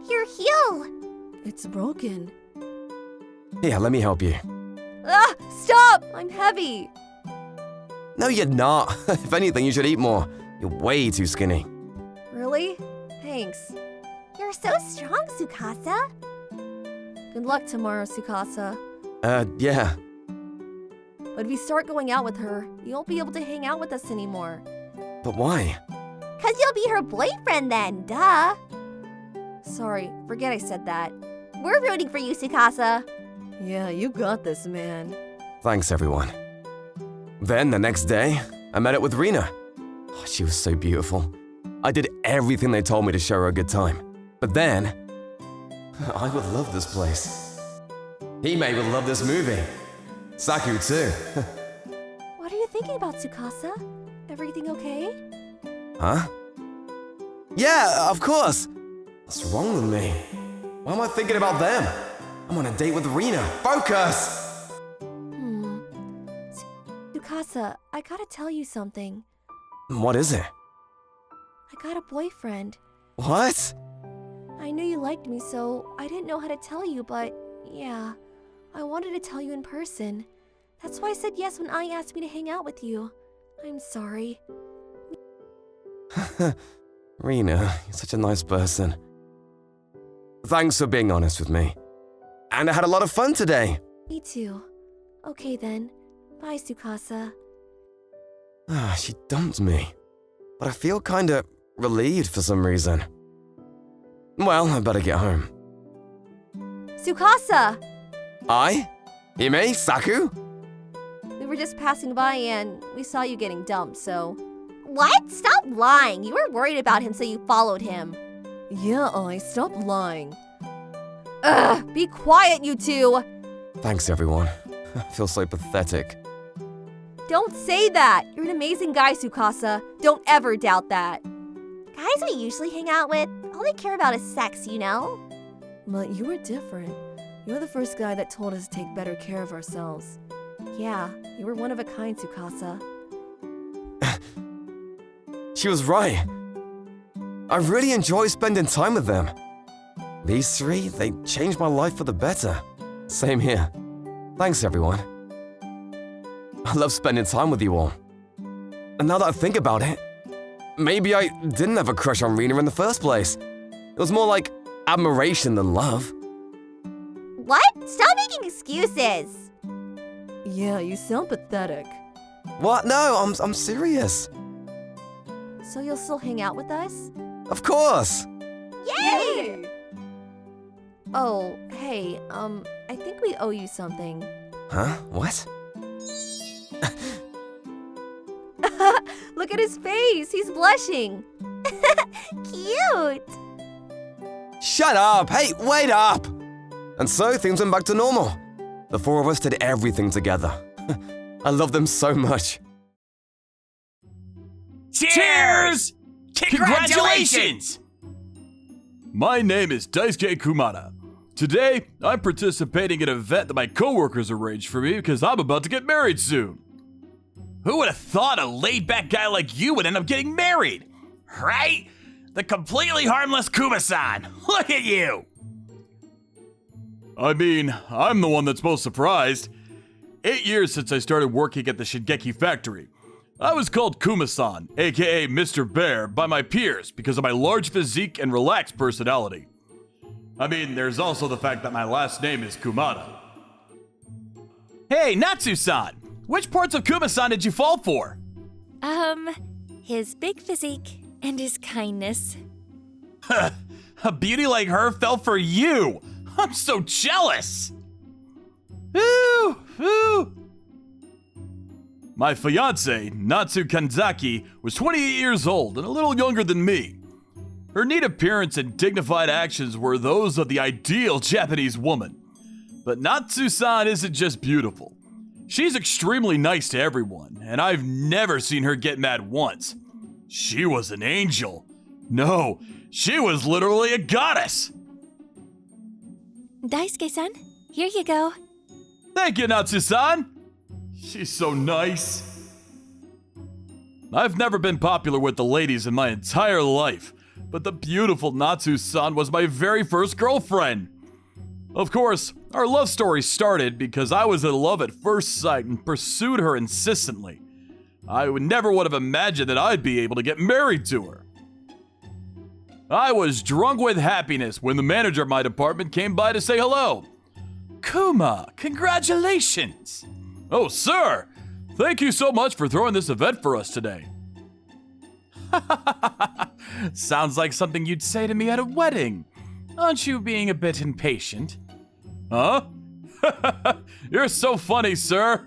Your heel. It's broken. Here, let me help you. Ah! Stop! I'm heavy. No, you're not. If anything, you should eat more. You're way too skinny. Really? Thanks. You're so strong, Tsukasa. Good luck tomorrow, Tsukasa. Yeah. But if you start going out with her, you won't be able to hang out with us anymore. But why? 'Cause you'll be her boyfriend then, duh. Sorry, forget I said that. We're rooting for you, Tsukasa. Yeah, you got this, man. Thanks, everyone. Then, the next day, I met up with Rina. Oh, she was so beautiful. I did everything they told me to show her a good time. But then, I would love this place. Hime would love this movie. Saku, too. What are you thinking about, Tsukasa? Everything okay? Huh? Yeah, of course. What's wrong with me? Why am I thinking about them? I'm on a date with Rina. Focus! Tsukasa, I gotta tell you something. What is it? I got a boyfriend. What? I knew you liked me, so I didn't know how to tell you, but yeah, I wanted to tell you in person. That's why I said yes when I asked me to hang out with you. I'm sorry. Rina, you're such a nice person. Thanks for being honest with me. And I had a lot of fun today. Me too. Okay then. Bye, Tsukasa. She dumped me. But I feel kinda relieved for some reason. Well, I better get home. Tsukasa! Hime? Saku? We were just passing by and we saw you getting dumped, so... What? Stop lying. You were worried about him, so you followed him. Yeah, stop lying. Ugh! Be quiet, you two! Thanks, everyone. I feel so pathetic. Don't say that! You're an amazing guy, Tsukasa. Don't ever doubt that. Guys we usually hang out with, all they care about is sex, you know? But you were different. You're the first guy that told us to take better care of ourselves. Yeah, you were one of a kind, Tsukasa. She was right. I really enjoy spending time with them. These three, they changed my life for the better. Same here. Thanks, everyone. I love spending time with you all. And now that I think about it, maybe I didn't have a crush on Rina in the first place. It was more like admiration than love. What? Stop making excuses. Yeah, you sound pathetic. What? No, I'm serious. So you'll still hang out with us? Of course. Yay! Oh, hey, I think we owe you something. Huh? What? Look at his face! He's blushing! Cute! Shut up! Hey, wait up! And so things went back to normal. The four of us did everything together. I love them so much. Cheers! Congratulations! My name is Daisuke Kumada. Today, I'm participating in an event that my coworkers arranged for me because I'm about to get married soon. Who would have thought a laid-back guy like you would end up getting married? Right? The completely harmless Kuma-san. Look at you! I mean, I'm the one that's most surprised. 8 years since I started working at the Shingeki factory. I was called Kuma-san, aka Mr. Bear, by my peers because of my large physique and relaxed personality. I mean, there's also the fact that my last name is Kumada. Hey, Natsu-san! Which parts of Kuma-san did you fall for? His big physique and his kindness. A beauty like her fell for you! I'm so jealous! Ooh, ooh. My fiancée, Natsu Kanzaki, was 28 years old and a little younger than me. Her neat appearance and dignified actions were those of the ideal Japanese woman. But Natsu-san isn't just beautiful. She's extremely nice to everyone, and I've never seen her get mad once. She was an angel. No, she was literally a goddess. Daisuke-san, here you go. Thank you, Natsu-san. She's so nice. I've never been popular with the ladies in my entire life, but the beautiful Natsu-san was my very first girlfriend. Of course, our love story started because I was in love at first sight and pursued her insistently. I never would have imagined that I'd be able to get married to her. I was drunk with happiness when the manager of my department came by to say hello. Kuma, congratulations! Oh, sir! Thank you so much for throwing this event for us today. Sounds like something you'd say to me at a wedding. Aren't you being a bit impatient? Huh? You're so funny, sir!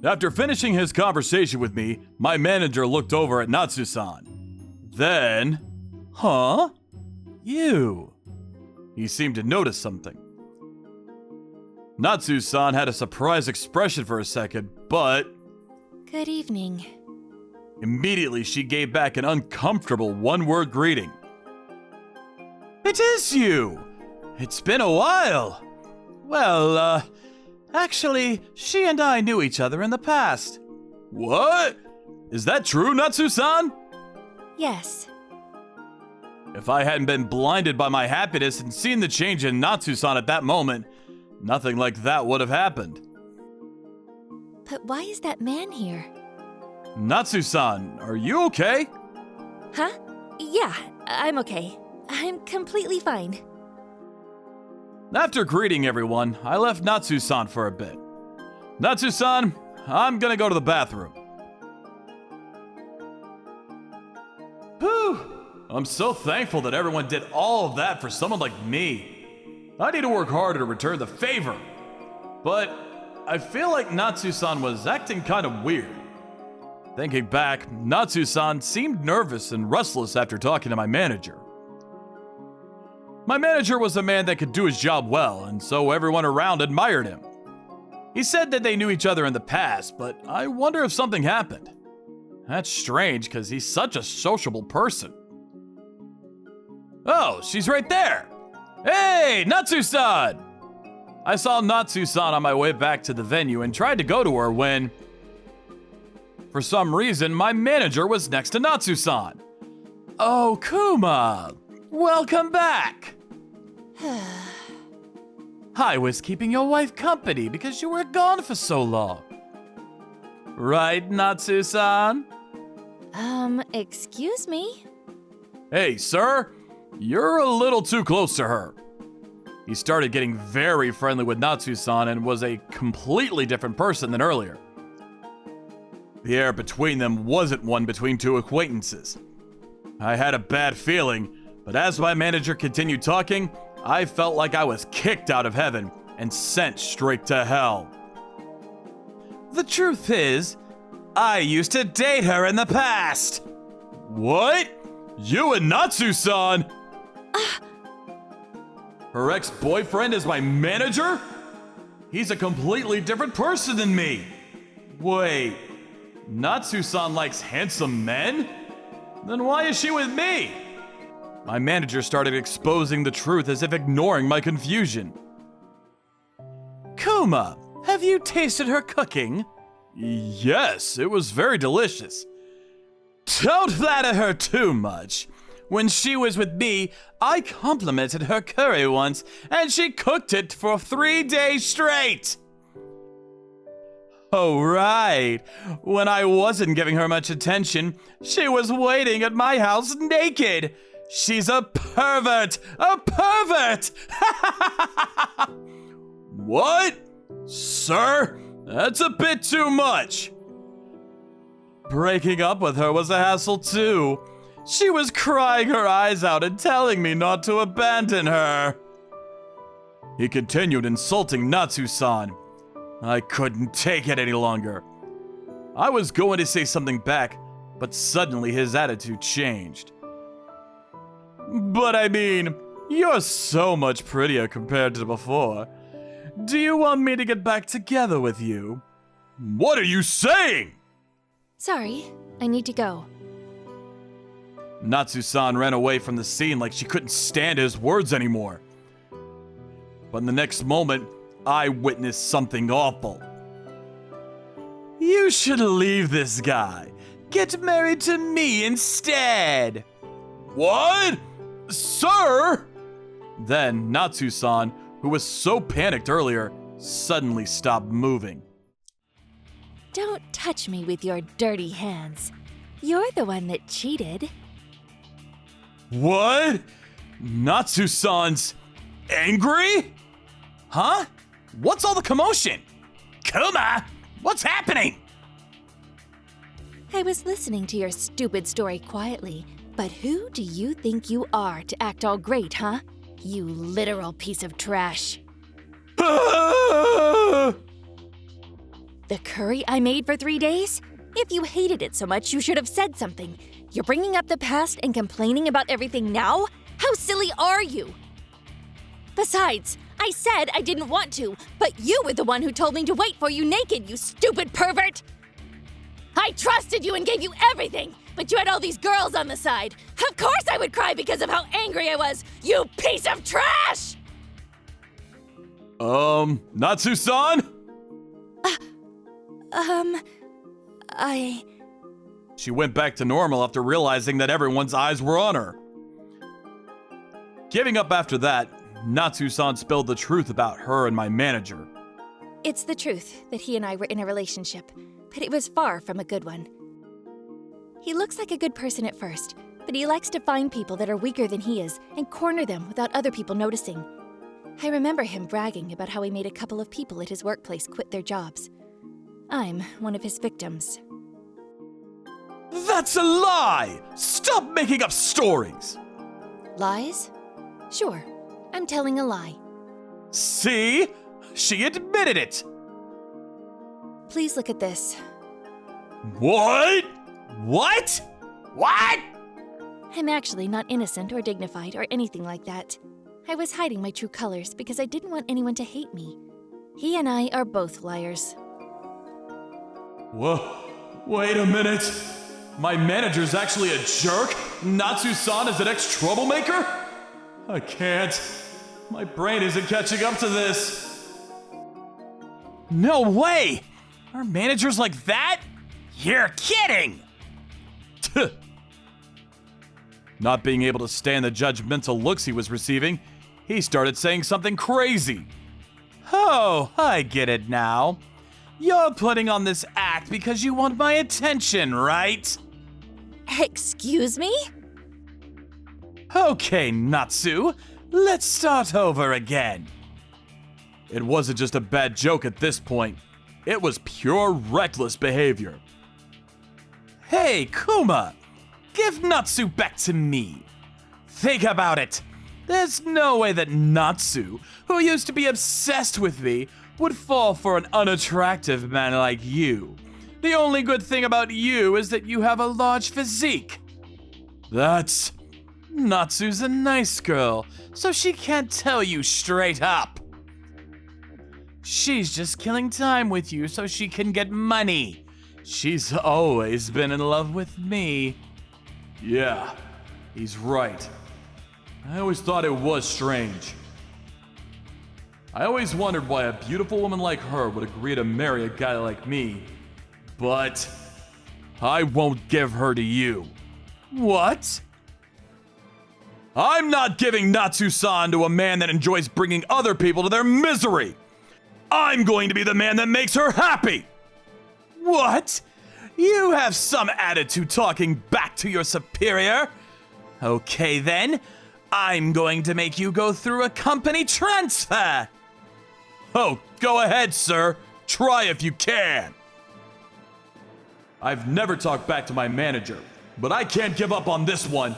After finishing his conversation with me, my manager looked over at Natsu-san. Then, huh? You. He seemed to notice something. Natsu-san had a surprised expression for a second, but Good evening. immediately she gave back an uncomfortable one-word greeting. It is you! It's been a while. Well, actually, she and I knew each other in the past. What? Is that true, Natsu-san? Yes. If I hadn't been blinded by my happiness and seen the change in Natsu-san at that moment, nothing like that would have happened. But why is that man here? Natsu-san, are you okay? Huh? Yeah, I'm okay. I'm completely fine. After greeting everyone, I left Natsu-san for a bit. Natsu-san, I'm gonna go to the bathroom. Whew! I'm so thankful that everyone did all of that for someone like me. I need to work harder to return the favor. But I feel like Natsu-san was acting kind of weird. Thinking back, Natsu-san seemed nervous and restless after talking to my manager. My manager was a man that could do his job well, and so everyone around admired him. He said that they knew each other in the past, but I wonder if something happened. That's strange, because he's such a sociable person. Oh, she's right there! Hey, Natsu-san! I saw Natsu-san on my way back to the venue and tried to go to her when, for some reason, my manager was next to Natsu-san. Oh, Kuma! Welcome back! I was keeping your wife company because you were gone for so long. Right, Natsu-san? Excuse me? Hey, sir, you're a little too close to her. He started getting very friendly with Natsu-san and was a completely different person than earlier. The air between them wasn't one between two acquaintances. I had a bad feeling, but as my manager continued talking, I felt like I was kicked out of heaven and sent straight to hell. The truth is, I used to date her in the past. What? You and Natsu-san? Her ex-boyfriend is my manager? He's a completely different person than me. Wait, Natsu-san likes handsome men? Then why is she with me? My manager started exposing the truth as if ignoring my confusion. Kuma, have you tasted her cooking? Yes, it was very delicious. Don't flatter her too much. When she was with me, I complimented her curry once, and she cooked it for 3 days straight. Oh, right. When I wasn't giving her much attention, she was waiting at my house naked. She's a pervert! A pervert! What? Sir, that's a bit too much. Breaking up with her was a hassle too. She was crying her eyes out and telling me not to abandon her. He continued insulting Natsu-san. I couldn't take it any longer. I was going to say something back, but suddenly his attitude changed. But I mean, you're so much prettier compared to before. Do you want me to get back together with you? What are you saying? Sorry, I need to go. Natsu-san ran away from the scene like she couldn't stand his words anymore. But in the next moment, I witnessed something awful. You should leave this guy. Get married to me instead. What? Sir? Then Natsu-san, who was so panicked earlier, suddenly stopped moving. Don't touch me with your dirty hands. You're the one that cheated. What? Natsu-san's angry? Huh? What's all the commotion? Kuma, what's happening? I was listening to your stupid story quietly, but who do you think you are to act all great, huh? You literal piece of trash. The curry I made for 3 days? If you hated it so much, you should have said something. You're bringing up the past and complaining about everything now? How silly are you? Besides, I said I didn't want to, but you were the one who told me to wait for you naked, you stupid pervert! I trusted you and gave you everything, but you had all these girls on the side. Of course I would cry because of how angry I was, you piece of trash! Natsu-san? She went back to normal after realizing that everyone's eyes were on her. Giving up after that, Natsu-san spilled the truth about her and my manager. It's the truth that he and I were in a relationship, but it was far from a good one. He looks like a good person at first, but he likes to find people that are weaker than he is and corner them without other people noticing. I remember him bragging about how he made a couple of people at his workplace quit their jobs. I'm one of his victims. That's a lie! Stop making up stories! Lies? Sure, I'm telling a lie. See? She admitted it! Please look at this. What? What? What? I'm actually not innocent or dignified or anything like that. I was hiding my true colors because I didn't want anyone to hate me. He and I are both liars. Whoa, wait a minute. My manager's actually a jerk? Natsu-san is an ex-troublemaker? I can't. My brain isn't catching up to this. No way! Our manager's like that? You're kidding! Not being able to stand the judgmental looks he was receiving, he started saying something crazy. Oh, I get it now. You're putting on this act because you want my attention, right? Excuse me? Okay, Natsu, let's start over again. It wasn't just a bad joke at this point. It was pure reckless behavior. Hey, Kuma! Give Natsu back to me. Think about it. There's no way that Natsu, who used to be obsessed with me, would fall for an unattractive man like you. The only good thing about you is that you have a large physique. Natsu's a nice girl, so she can't tell you straight up. She's just killing time with you so she can get money. She's always been in love with me. Yeah, he's right. I always thought it was strange. I always wondered why a beautiful woman like her would agree to marry a guy like me. But I won't give her to you. What? I'm not giving Natsu-san to a man that enjoys bringing other people to their misery. I'm going to be the man that makes her happy. What? You have some attitude talking back to your superior. Okay then, I'm going to make you go through a company transfer. Oh Go ahead, sir. Try if you can. I've never talked back to my manager, but I can't give up on this one.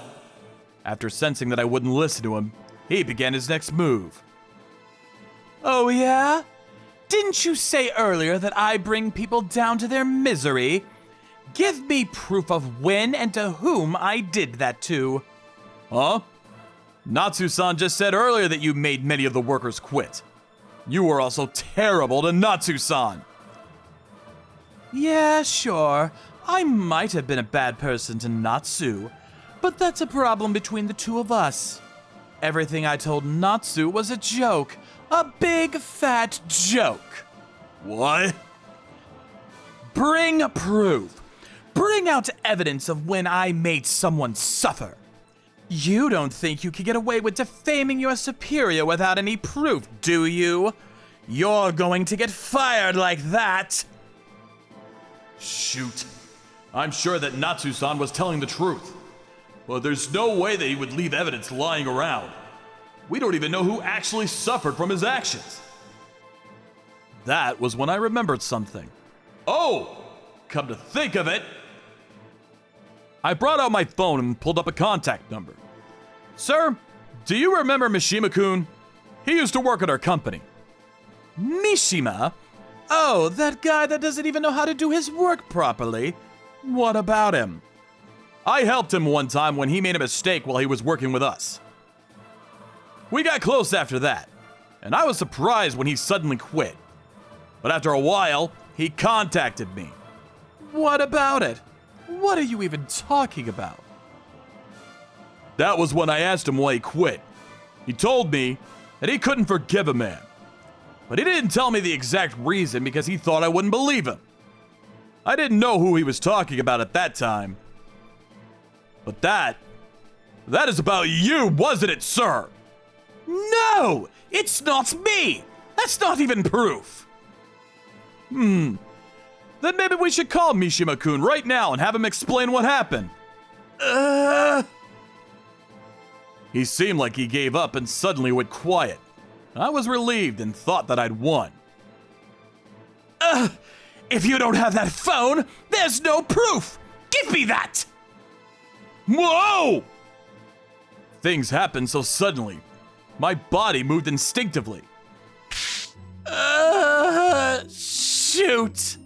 After sensing that I wouldn't listen to him, he began his next move. Oh yeah? Didn't you say earlier that I bring people down to their misery? Give me proof of when and to whom I did that to. Huh? Natsu-san just said earlier that you made many of the workers quit. You were also terrible to Natsu-san. Yeah, sure. I might have been a bad person to Natsu, but that's a problem between the two of us. Everything I told Natsu was a joke. A big, fat joke. What? Bring proof. Bring out evidence of when I made someone suffer. You don't think you can get away with defaming your superior without any proof, do you? You're going to get fired like that. Shoot. I'm sure that Natsu-san was telling the truth. But there's no way that he would leave evidence lying around. We don't even know who actually suffered from his actions. That was when I remembered something. Oh, come to think of it. I brought out my phone and pulled up a contact number. Sir, do you remember Mishima-kun? He used to work at our company. Mishima? Oh, that guy that doesn't even know how to do his work properly. What about him? I helped him one time when he made a mistake while he was working with us. We got close after that, and I was surprised when he suddenly quit. But after a while, he contacted me. What about it? What are you even talking about? That was when I asked him why he quit. He told me that he couldn't forgive a man. But he didn't tell me the exact reason because he thought I wouldn't believe him. I didn't know who he was talking about at that time. But that is about you, wasn't it, sir? No, it's not me. That's not even proof. Then maybe we should call Mishima-kun right now and have him explain what happened. He seemed like he gave up and suddenly went quiet. I was relieved and thought that I'd won. If you don't have that phone, there's no proof. Give me that. Whoa! Things happened so suddenly. My body moved instinctively. Shoot!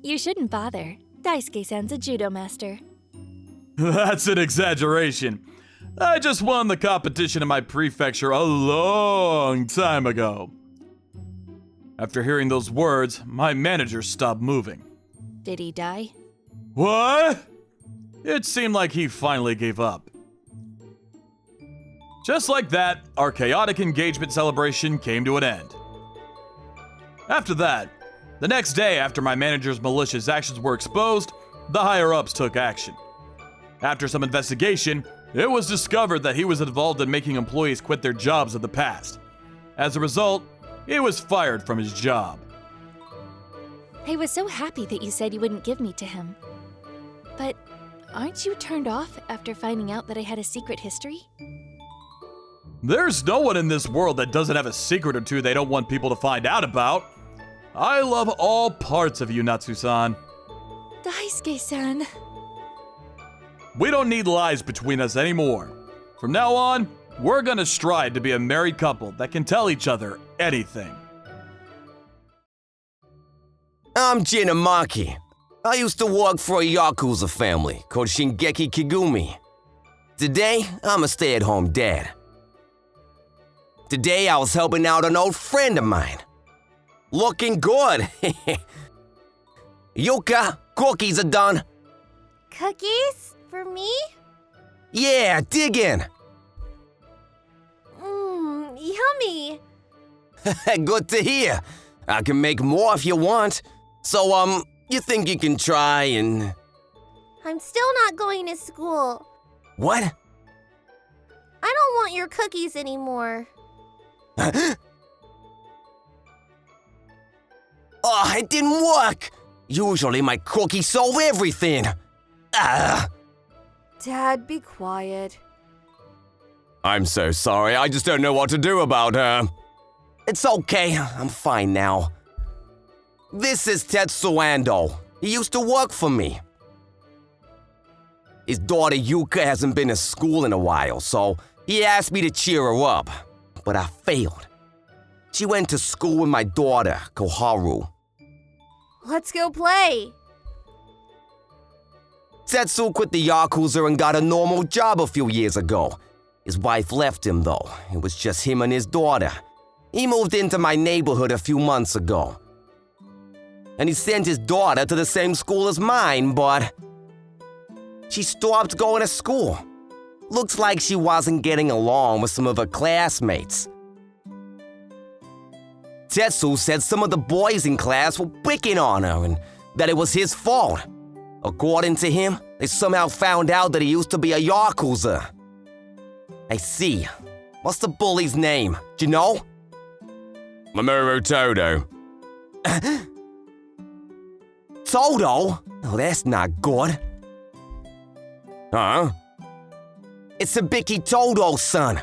You shouldn't bother. Daisuke-san's a judo master. That's an exaggeration. I just won the competition in my prefecture a long time ago. After hearing those words, my manager stopped moving. Did he die? What? It seemed like he finally gave up. Just like that, our chaotic engagement celebration came to an end. After that, the next day after my manager's malicious actions were exposed, the higher-ups took action. After some investigation, it was discovered that he was involved in making employees quit their jobs in the past. As a result, he was fired from his job. I was so happy that you said you wouldn't give me to him. But aren't you turned off after finding out that I had a secret history? There's no one in this world that doesn't have a secret or two they don't want people to find out about. I love all parts of you, Natsu-san. Daisuke-san. We don't need lies between us anymore. From now on, we're gonna strive to be a married couple that can tell each other anything. I'm Jinamaki. I used to work for a Yakuza family called Shingeki Kigumi. Today, I'm a stay-at-home dad. Today, I was helping out an old friend of mine. Looking good. Yuka, cookies are done. Cookies? For me? Yeah, dig in. Yummy. Good to hear. I can make more if you want. So, you think you can try and... I'm still not going to school. What? I don't want your cookies anymore. Oh, it didn't work. Usually my cookies solve everything. Dad, be quiet. I'm so sorry. I just don't know what to do about her. It's okay, I'm fine now. This is Tetsu Ando. He used to work for me. His daughter Yuka hasn't been to school in a while, so he asked me to cheer her up. But I failed. She went to school with my daughter, Koharu. Let's go play! Tetsu quit the Yakuza and got a normal job a few years ago. His wife left him though. It was just him and his daughter. He moved into my neighborhood a few months ago. And he sent his daughter to the same school as mine, but she stopped going to school. Looks like she wasn't getting along with some of her classmates. Tetsu said some of the boys in class were picking on her and that it was his fault. According to him, they somehow found out that he used to be a Yakuza. I see. What's the bully's name? Do you know? Mamoru Todo. Todo? Oh, that's not good. Huh? It's Sabiki Todo's son.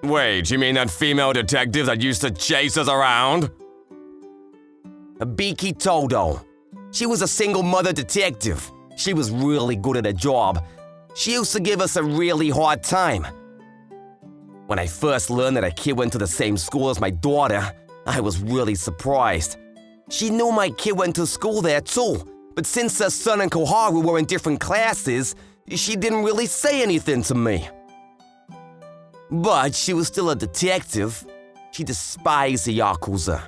Wait, you mean that female detective that used to chase us around? Sabiki Todo. She was a single mother detective. She was really good at her job. She used to give us a really hard time. When I first learned that a kid went to the same school as my daughter, I was really surprised. She knew my kid went to school there too, but since her son and Koharu were in different classes, she didn't really say anything to me. But she was still a detective. She despised the Yakuza.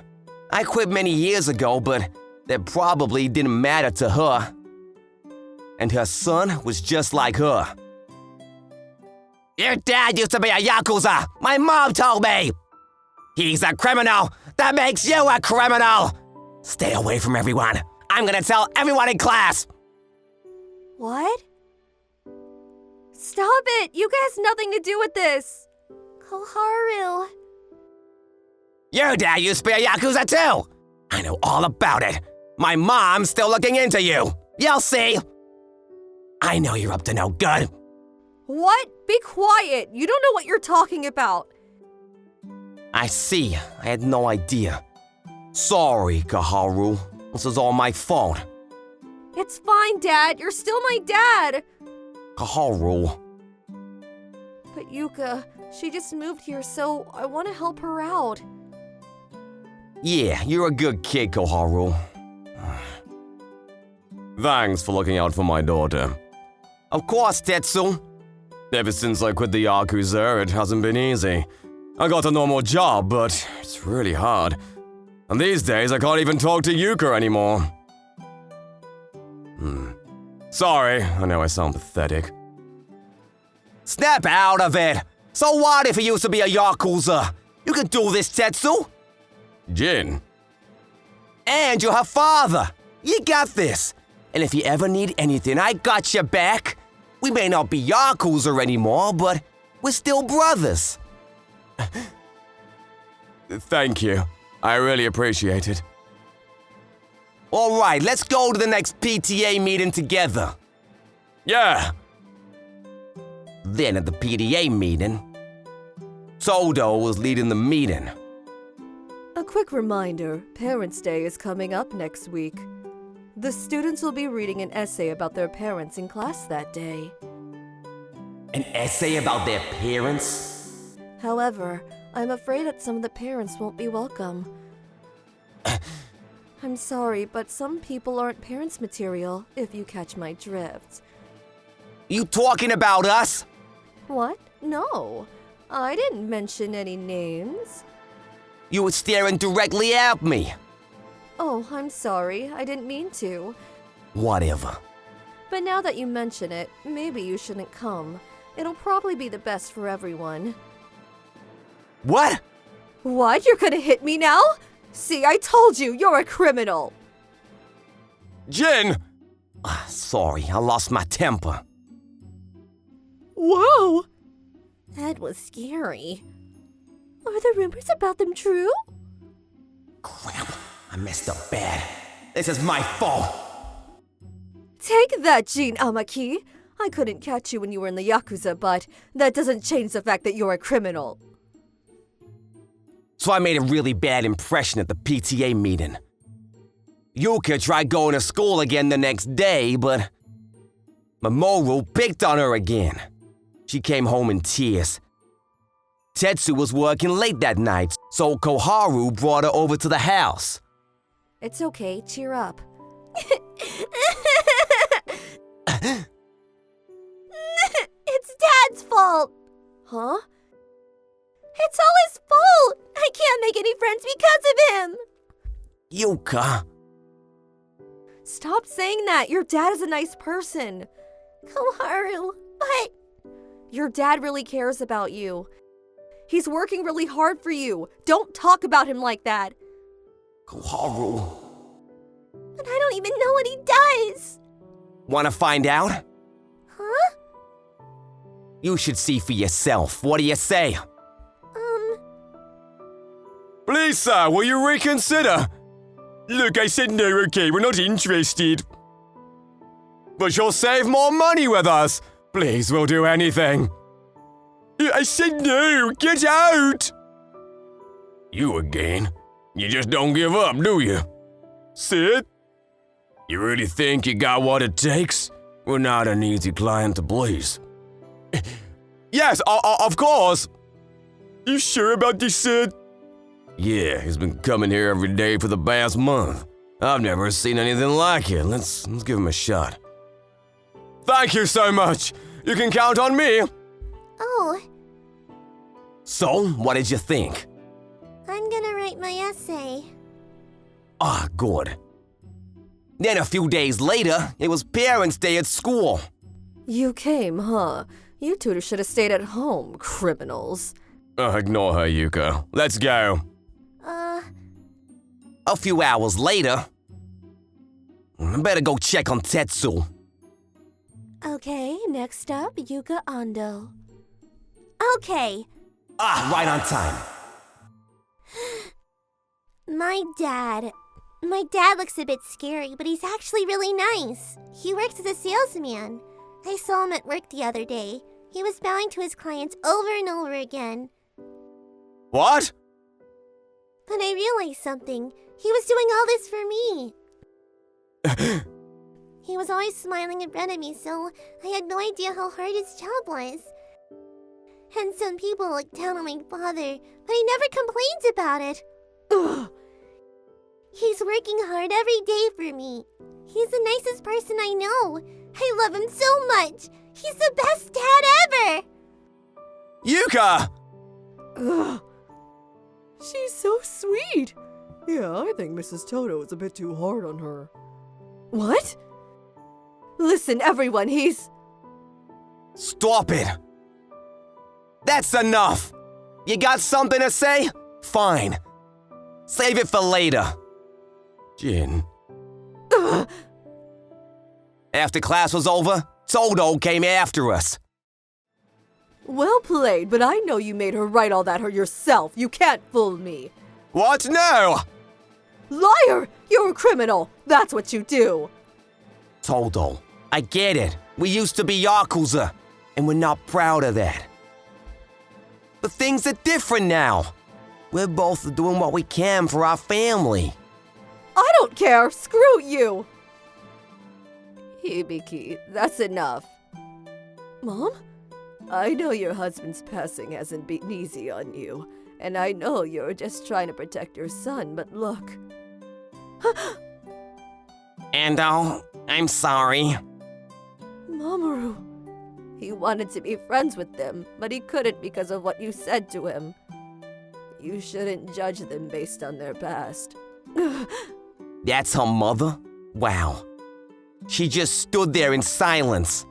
I quit many years ago, but that probably didn't matter to her. And her son was just like her. Your dad used to be a Yakuza! My mom told me! He's a criminal! That makes you a criminal! Stay away from everyone. I'm gonna tell everyone in class! What? Stop it! You guys have nothing to do with this! Koharu. Your dad used to be a Yakuza too! I know all about it. My mom's still looking into you. You'll see. I know you're up to no good. What? Be quiet! You don't know what you're talking about! I see. I had no idea. Sorry, Koharu. This is all my fault. It's fine, Dad. You're still my dad. Koharu. But Yuka, she just moved here, so I want to help her out. Yeah, you're a good kid, Koharu. Thanks for looking out for my daughter. Of course, Tetsu. Ever since I quit the Yakuza, it hasn't been easy. I got a normal job, but it's really hard. And these days, I can't even talk to Yuka anymore. Sorry, I know I sound pathetic. Snap out of it! So what if he used to be a Yakuza? You can do this, Tetsu! Jin? And you're her father! You got this! And if you ever need anything, I got your back! We may not be Yakuza anymore, but we're still brothers! Thank you. I really appreciate it. Alright, let's go to the next PTA meeting together. Yeah! Then at the PTA meeting, Todo was leading the meeting. A quick reminder, Parents' Day is coming up next week. The students will be reading an essay about their parents in class that day. An essay about their parents? However, I'm afraid that some of the parents won't be welcome. I'm sorry, but some people aren't parents material, if you catch my drift. You talking about us? What? No. I didn't mention any names. You were staring directly at me. Oh, I'm sorry. I didn't mean to. Whatever. But now that you mention it, maybe you shouldn't come. It'll probably be the best for everyone. What? What? You're gonna hit me now? See, I told you, you're a criminal. Jin! Sorry, I lost my temper. Whoa! That was scary. Are the rumors about them true? Crap, I messed up bad. This is my fault. Take that, Jin Amaki. I couldn't catch you when you were in the Yakuza, but that doesn't change the fact that you're a criminal. so I made a really bad impression at the PTA meeting. Yuka tried going to school again the next day, but Mamoru picked on her again. She came home in tears. Tetsu was working late that night, so Koharu brought her over to the house. It's okay, cheer up. It's Dad's fault. Huh? It's all his fault. I can't make any friends because of him. Yuka. Stop saying that. Your dad is a nice person. Koharu, but... Your dad really cares about you. He's working really hard for you. Don't talk about him like that. Koharu. But I don't even know what he does. Wanna find out? Huh? You should see for yourself. What do you say? Please, sir, will you reconsider? Look, I said no, okay, we're not interested. But you'll save more money with us. Please, we'll do anything. I said no, get out! You again? You just don't give up, do you? Sid? You really think you got what it takes? We're not an easy client to please. Yes, of course. You sure about this, Sid? Yeah, he's been coming here every day for the past month. I've never seen anything like it. Let's give him a shot. Thank you so much. You can count on me. Oh, So, what did you think? I'm gonna write my essay. Ah, good. Then a few days later, it was Parents' Day at school. You came, huh? You two should have stayed at home, criminals. Ignore her, Yuka. Let's go. A few hours later, I better go check on Tetsu. Okay, next up, Yuka Ando. Okay. Ah, right on time. My dad looks a bit scary, but he's actually really nice. He works as a salesman. I saw him at work the other day. He was bowing to his clients over and over again. What? But I realized something. He was doing all this for me. He was always smiling in front of me, so I had no idea how hard his job was. And some people look down on my father, but he never complains about it. Ugh. He's working hard every day for me. He's the nicest person I know. I love him so much. He's the best dad ever. Yuka! Ugh. She's so sweet. Yeah, I think Mrs. Toto is a bit too hard on her. What? Listen, everyone, he's... Stop it! That's enough! You got something to say? Fine. Save it for later. Jin. Ugh. After class was over, Toto came after us. Well played, but I know you made her write all that her yourself. You can't fool me. What? No! Liar! You're a criminal. That's what you do. Toto, I get it. We used to be Yakuza, and we're not proud of that. But things are different now. We're both doing what we can for our family. I don't care. Screw you. Hibiki, that's enough. Mom? I know your husband's passing hasn't been easy on you, and I know you're just trying to protect your son, but look. Ando, I'm sorry. Mamoru. He wanted to be friends with them, but he couldn't because of what you said to him. You shouldn't judge them based on their past. That's her mother? Wow. She just stood there in silence.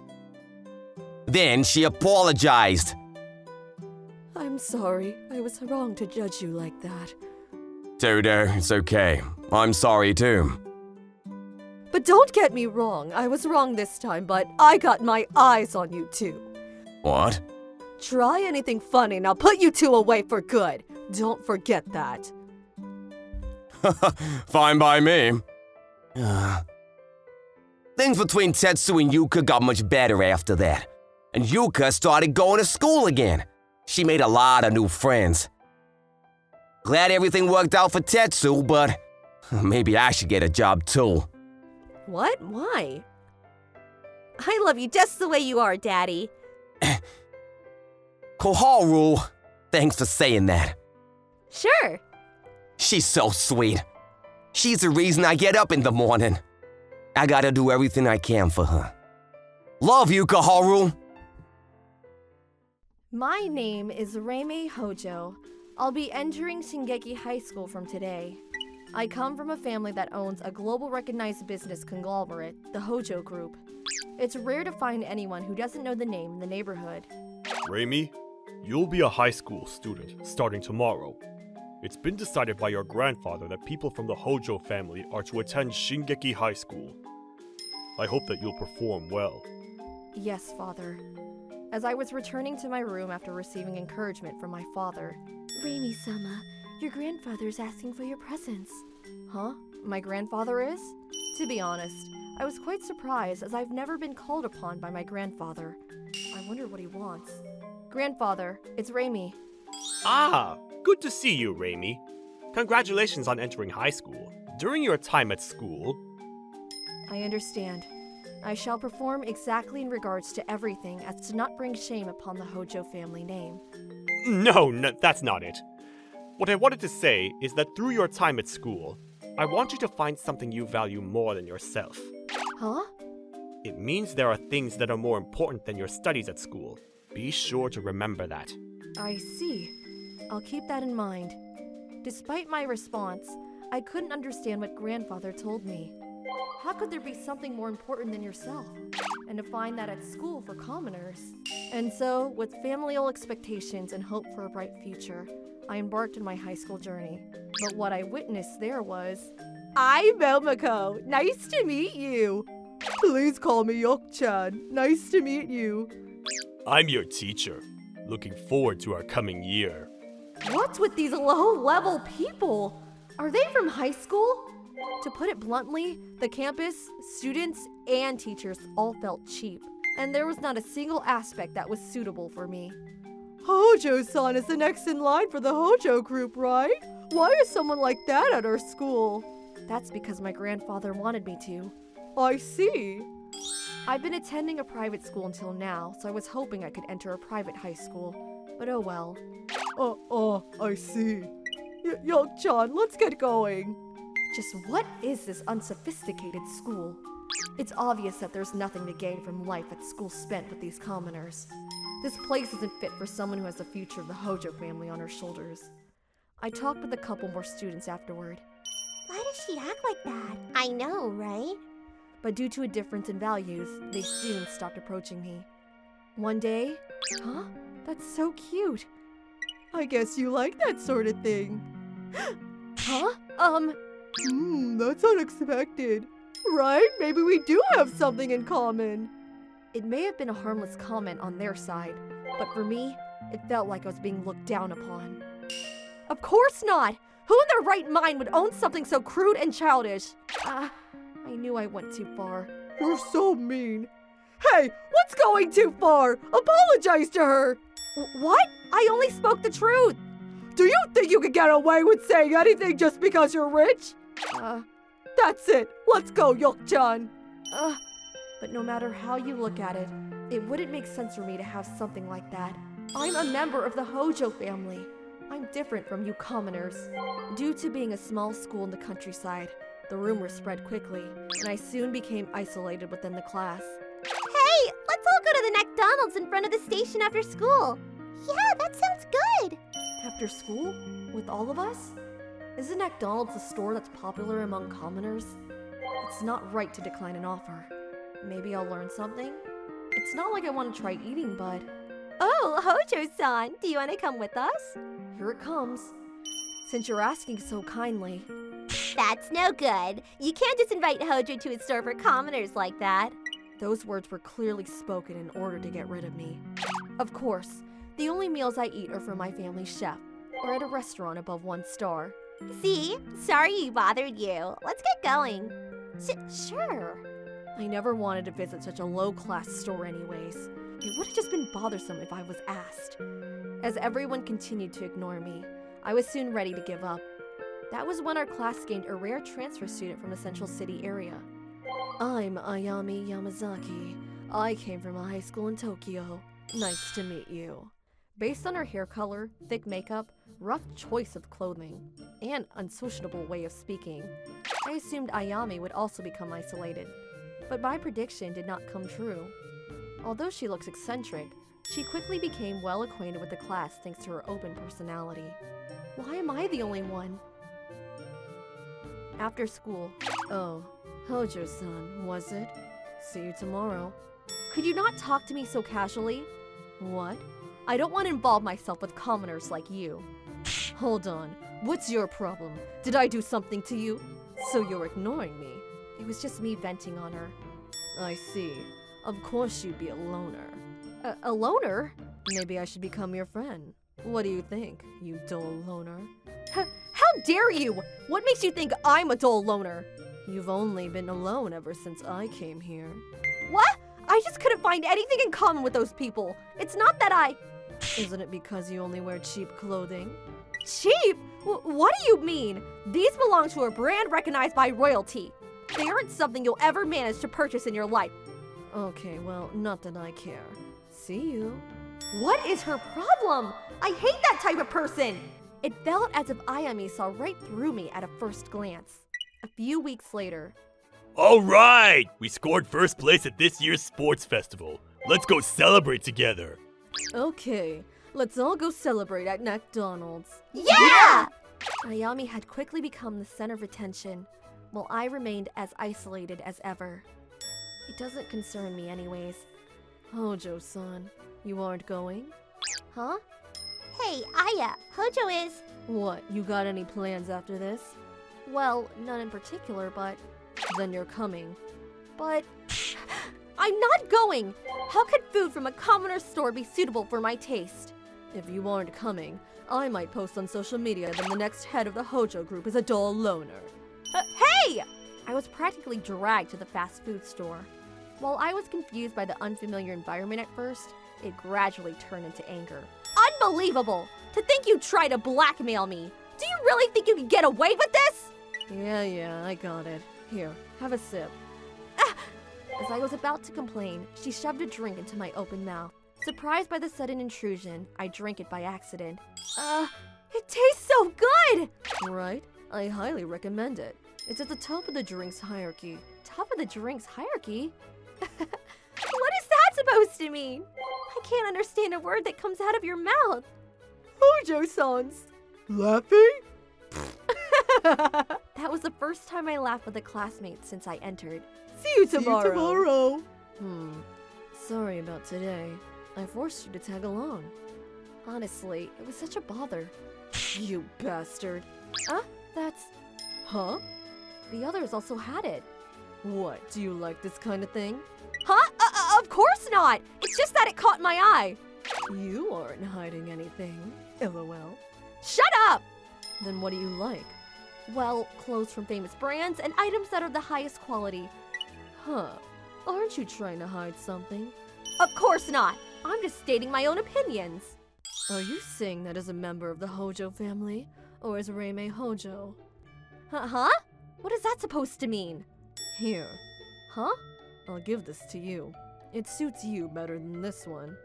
Then she apologized. I'm sorry. I was wrong to judge you like that. Toto, it's okay. I'm sorry too. But don't get me wrong. I was wrong this time, but I got my eyes on you too. What? Try anything funny and I'll put you two away for good. Don't forget that. Fine by me. Things between Tetsu and Yuka got much better after that. And Yuka started going to school again. She made a lot of new friends. Glad everything worked out for Tetsu, but maybe I should get a job too. What? Why? I love you just the way you are, Daddy. Koharu, thanks for saying that. Sure. She's so sweet. She's the reason I get up in the morning. I gotta do everything I can for her. Love you, Koharu. My name is Reimi Hojo. I'll be entering Shingeki High School from today. I come from a family that owns a global recognized business conglomerate, the Hojo Group. It's rare to find anyone who doesn't know the name in the neighborhood. Reimi, you'll be a high school student starting tomorrow. It's been decided by your grandfather that people from the Hojo family are to attend Shingeki High School. I hope that you'll perform well. Yes, Father. As I was returning to my room after receiving encouragement from my father. Reimi-sama, your grandfather is asking for your presence. Huh? My grandfather is? To be honest, I was quite surprised as I've never been called upon by my grandfather. I wonder what he wants. Grandfather, it's Reimi. Ah, good to see you, Reimi. Congratulations on entering high school. During your time at school... I understand. I shall perform exactly in regards to everything as to not bring shame upon the Hojo family name. No, that's not it. What I wanted to say is that through your time at school, I want you to find something you value more than yourself. Huh? It means there are things that are more important than your studies at school. Be sure to remember that. I see. I'll keep that in mind. Despite my response, I couldn't understand what grandfather told me. How could there be something more important than yourself? And to find that at school for commoners. And so, with familial expectations and hope for a bright future, I embarked on my high school journey. But what I witnessed there was... I'm Momoko. Nice to meet you. Please call me Yok-chan. Nice to meet you. I'm your teacher. Looking forward to our coming year. What's with these low-level people? Are they from high school? To put it bluntly, the campus, students, and teachers all felt cheap, and there was not a single aspect that was suitable for me. Hojo-san is the next in line for the Hojo group, right? Why is someone like that at our school? That's because my grandfather wanted me to. I see. I've been attending a private school until now, so I was hoping I could enter a private high school, but oh well. I see. Yok-chan, let's get going. Just what is this unsophisticated school? It's obvious that there's nothing to gain from life at school spent with these commoners. This place isn't fit for someone who has the future of the Hojo family on her shoulders. I talked with a couple more students afterward. Why does she act like that? I know, right? But due to a difference in values, they soon stopped approaching me. One day, huh? That's so cute. I guess you like that sort of thing. Huh? That's unexpected. Right? Maybe we do have something in common. It may have been a harmless comment on their side, but for me, it felt like I was being looked down upon. Of course not! Who in their right mind would own something so crude and childish? I knew I went too far. You're so mean. Hey, what's going too far? Apologize to her! What? I only spoke the truth! Do you think you can get away with saying anything just because you're rich? That's it. Let's go, Yok-chan. But no matter how you look at it, it wouldn't make sense for me to have something like that. I'm a member of the Hojo family. I'm different from you commoners. Due to being a small school in the countryside, the rumors spread quickly, and I soon became isolated within the class. Hey, let's all go to the McDonald's in front of the station after school. Yeah, that sounds good. After school? With all of us? Isn't McDonald's a store that's popular among commoners? It's not right to decline an offer. Maybe I'll learn something? It's not like I want to try eating, but... Oh, Hojo-san, do you want to come with us? Here it comes. Since you're asking so kindly. That's no good. You can't just invite Hojo to a store for commoners like that. Those words were clearly spoken in order to get rid of me. Of course, the only meals I eat are from my family's chef, or at a restaurant above 1 star. See? Sorry you bothered you. Let's get going. Sure. I never wanted to visit such a low-class store anyways. It would have just been bothersome if I was asked. As everyone continued to ignore me, I was soon ready to give up. That was when our class gained a rare transfer student from the Central City area. I'm Ayami Yamazaki. I came from a high school in Tokyo. Nice to meet you. Based on her hair color, thick makeup, rough choice of clothing, and unsociable way of speaking, I assumed Ayami would also become isolated. But my prediction did not come true. Although she looks eccentric, she quickly became well acquainted with the class thanks to her open personality. Why am I the only one? After school. Oh, Hojo-san, was it? See you tomorrow. Could you not talk to me so casually? What? I don't want to involve myself with commoners like you. Hold on, what's your problem? Did I do something to you? So you're ignoring me? It was just me venting on her. I see. Of course you'd be a loner. A loner? Maybe I should become your friend. What do you think, you dull loner? How dare you? What makes you think I'm a dull loner? You've only been alone ever since I came here. What? I just couldn't find anything in common with those people. It's not that I... Isn't it because you only wear cheap clothing? Cheap? What do you mean? These belong to a brand recognized by royalty. They aren't something you'll ever manage to purchase in your life. Okay, well, not that I care. See you. What is her problem? I hate that type of person. It felt as if Ayami saw right through me at a first glance. A few weeks later. All right! We scored first place at this year's sports festival. Let's go celebrate together. Okay, let's all go celebrate at McDonald's. Yeah! Ayami had quickly become the center of attention, while I remained as isolated as ever. It doesn't concern me anyways. Hojo-san, you aren't going? Huh? Hey, Aya, Hojo is... What, you got any plans after this? Well, none in particular, but... Then you're coming. But... I'm not going! How could food from a commoner's store be suitable for my taste? If you aren't coming, I might post on social media that the next head of the Hojo group is a dull loner. Hey! I was practically dragged to the fast food store. While I was confused by the unfamiliar environment at first, it gradually turned into anger. Unbelievable! To think you'd try to blackmail me! Do you really think you can get away with this? Yeah, I got it. Here, have a sip. As I was about to complain, she shoved a drink into my open mouth. Surprised by the sudden intrusion, I drank it by accident. It tastes so good! Right? I highly recommend it. It's at the top of the drinks hierarchy. Top of the drinks hierarchy? What is that supposed to mean? I can't understand a word that comes out of your mouth. Hojo-san's laughing? That was the first time I laughed with a classmate since I entered. See you tomorrow. Sorry about today. I forced you to tag along. Honestly, it was such a bother. You bastard. That's... Huh? The others also had it. What, do you like this kind of thing? Huh? Of course not! It's just that it caught my eye. You aren't hiding anything. LOL. Shut up! Then what do you like? Well, clothes from famous brands and items that are the highest quality. Huh. Aren't you trying to hide something? Of course not! I'm just stating my own opinions. Are you saying that as a member of the Hojo family? Or as Reime Hojo? Huh? What is that supposed to mean? Here. Huh? I'll give this to you. It suits you better than this one.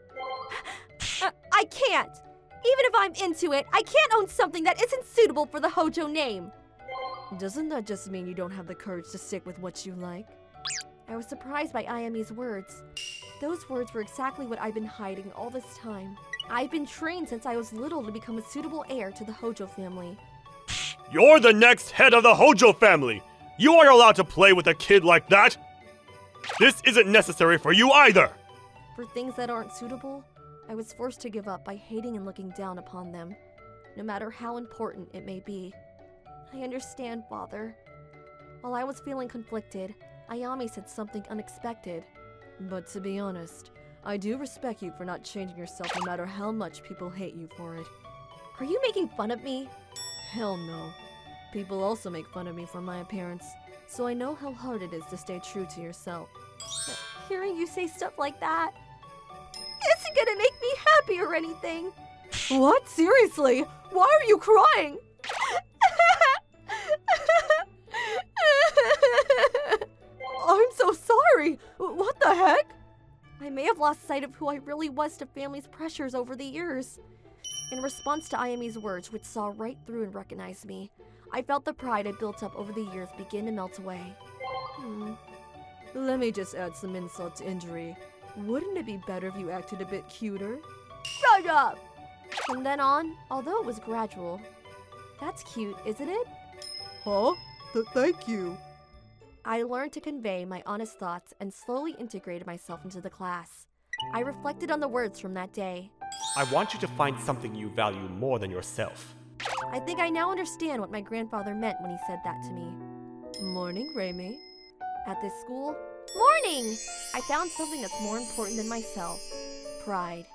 I can't! Even if I'm into it, I can't own something that isn't suitable for the Hojo name. Doesn't that just mean you don't have the courage to stick with what you like? I was surprised by Ayami's words. Those words were exactly what I've been hiding all this time. I've been trained since I was little to become a suitable heir to the Hojo family. You're the next head of the Hojo family! You aren't allowed to play with a kid like that! This isn't necessary for you either! For things that aren't suitable, I was forced to give up by hating and looking down upon them, no matter how important it may be. I understand, Father. While I was feeling conflicted, Ayami said something unexpected. But to be honest, I do respect you for not changing yourself no matter how much people hate you for it. Are you making fun of me? Hell no. People also make fun of me for my appearance, so I know how hard it is to stay true to yourself. Hearing you say stuff like that isn't gonna make me happy or anything. What? Seriously? Why are you crying? I'm so sorry. What the heck? I may have lost sight of who I really was to family's pressures over the years. In response to Ayame's words, which saw right through and recognized me, I felt the pride I built up over the years begin to melt away. Let me just add some insult to injury. Wouldn't it be better if you acted a bit cuter? Shut up! From then on, although it was gradual, that's cute, isn't it? Huh? Thank you. I learned to convey my honest thoughts and slowly integrated myself into the class. I reflected on the words from that day. I want you to find something you value more than yourself. I think I now understand what my grandfather meant when he said that to me. Morning, Raimi. At this school, morning! I found something that's more important than myself. Pride.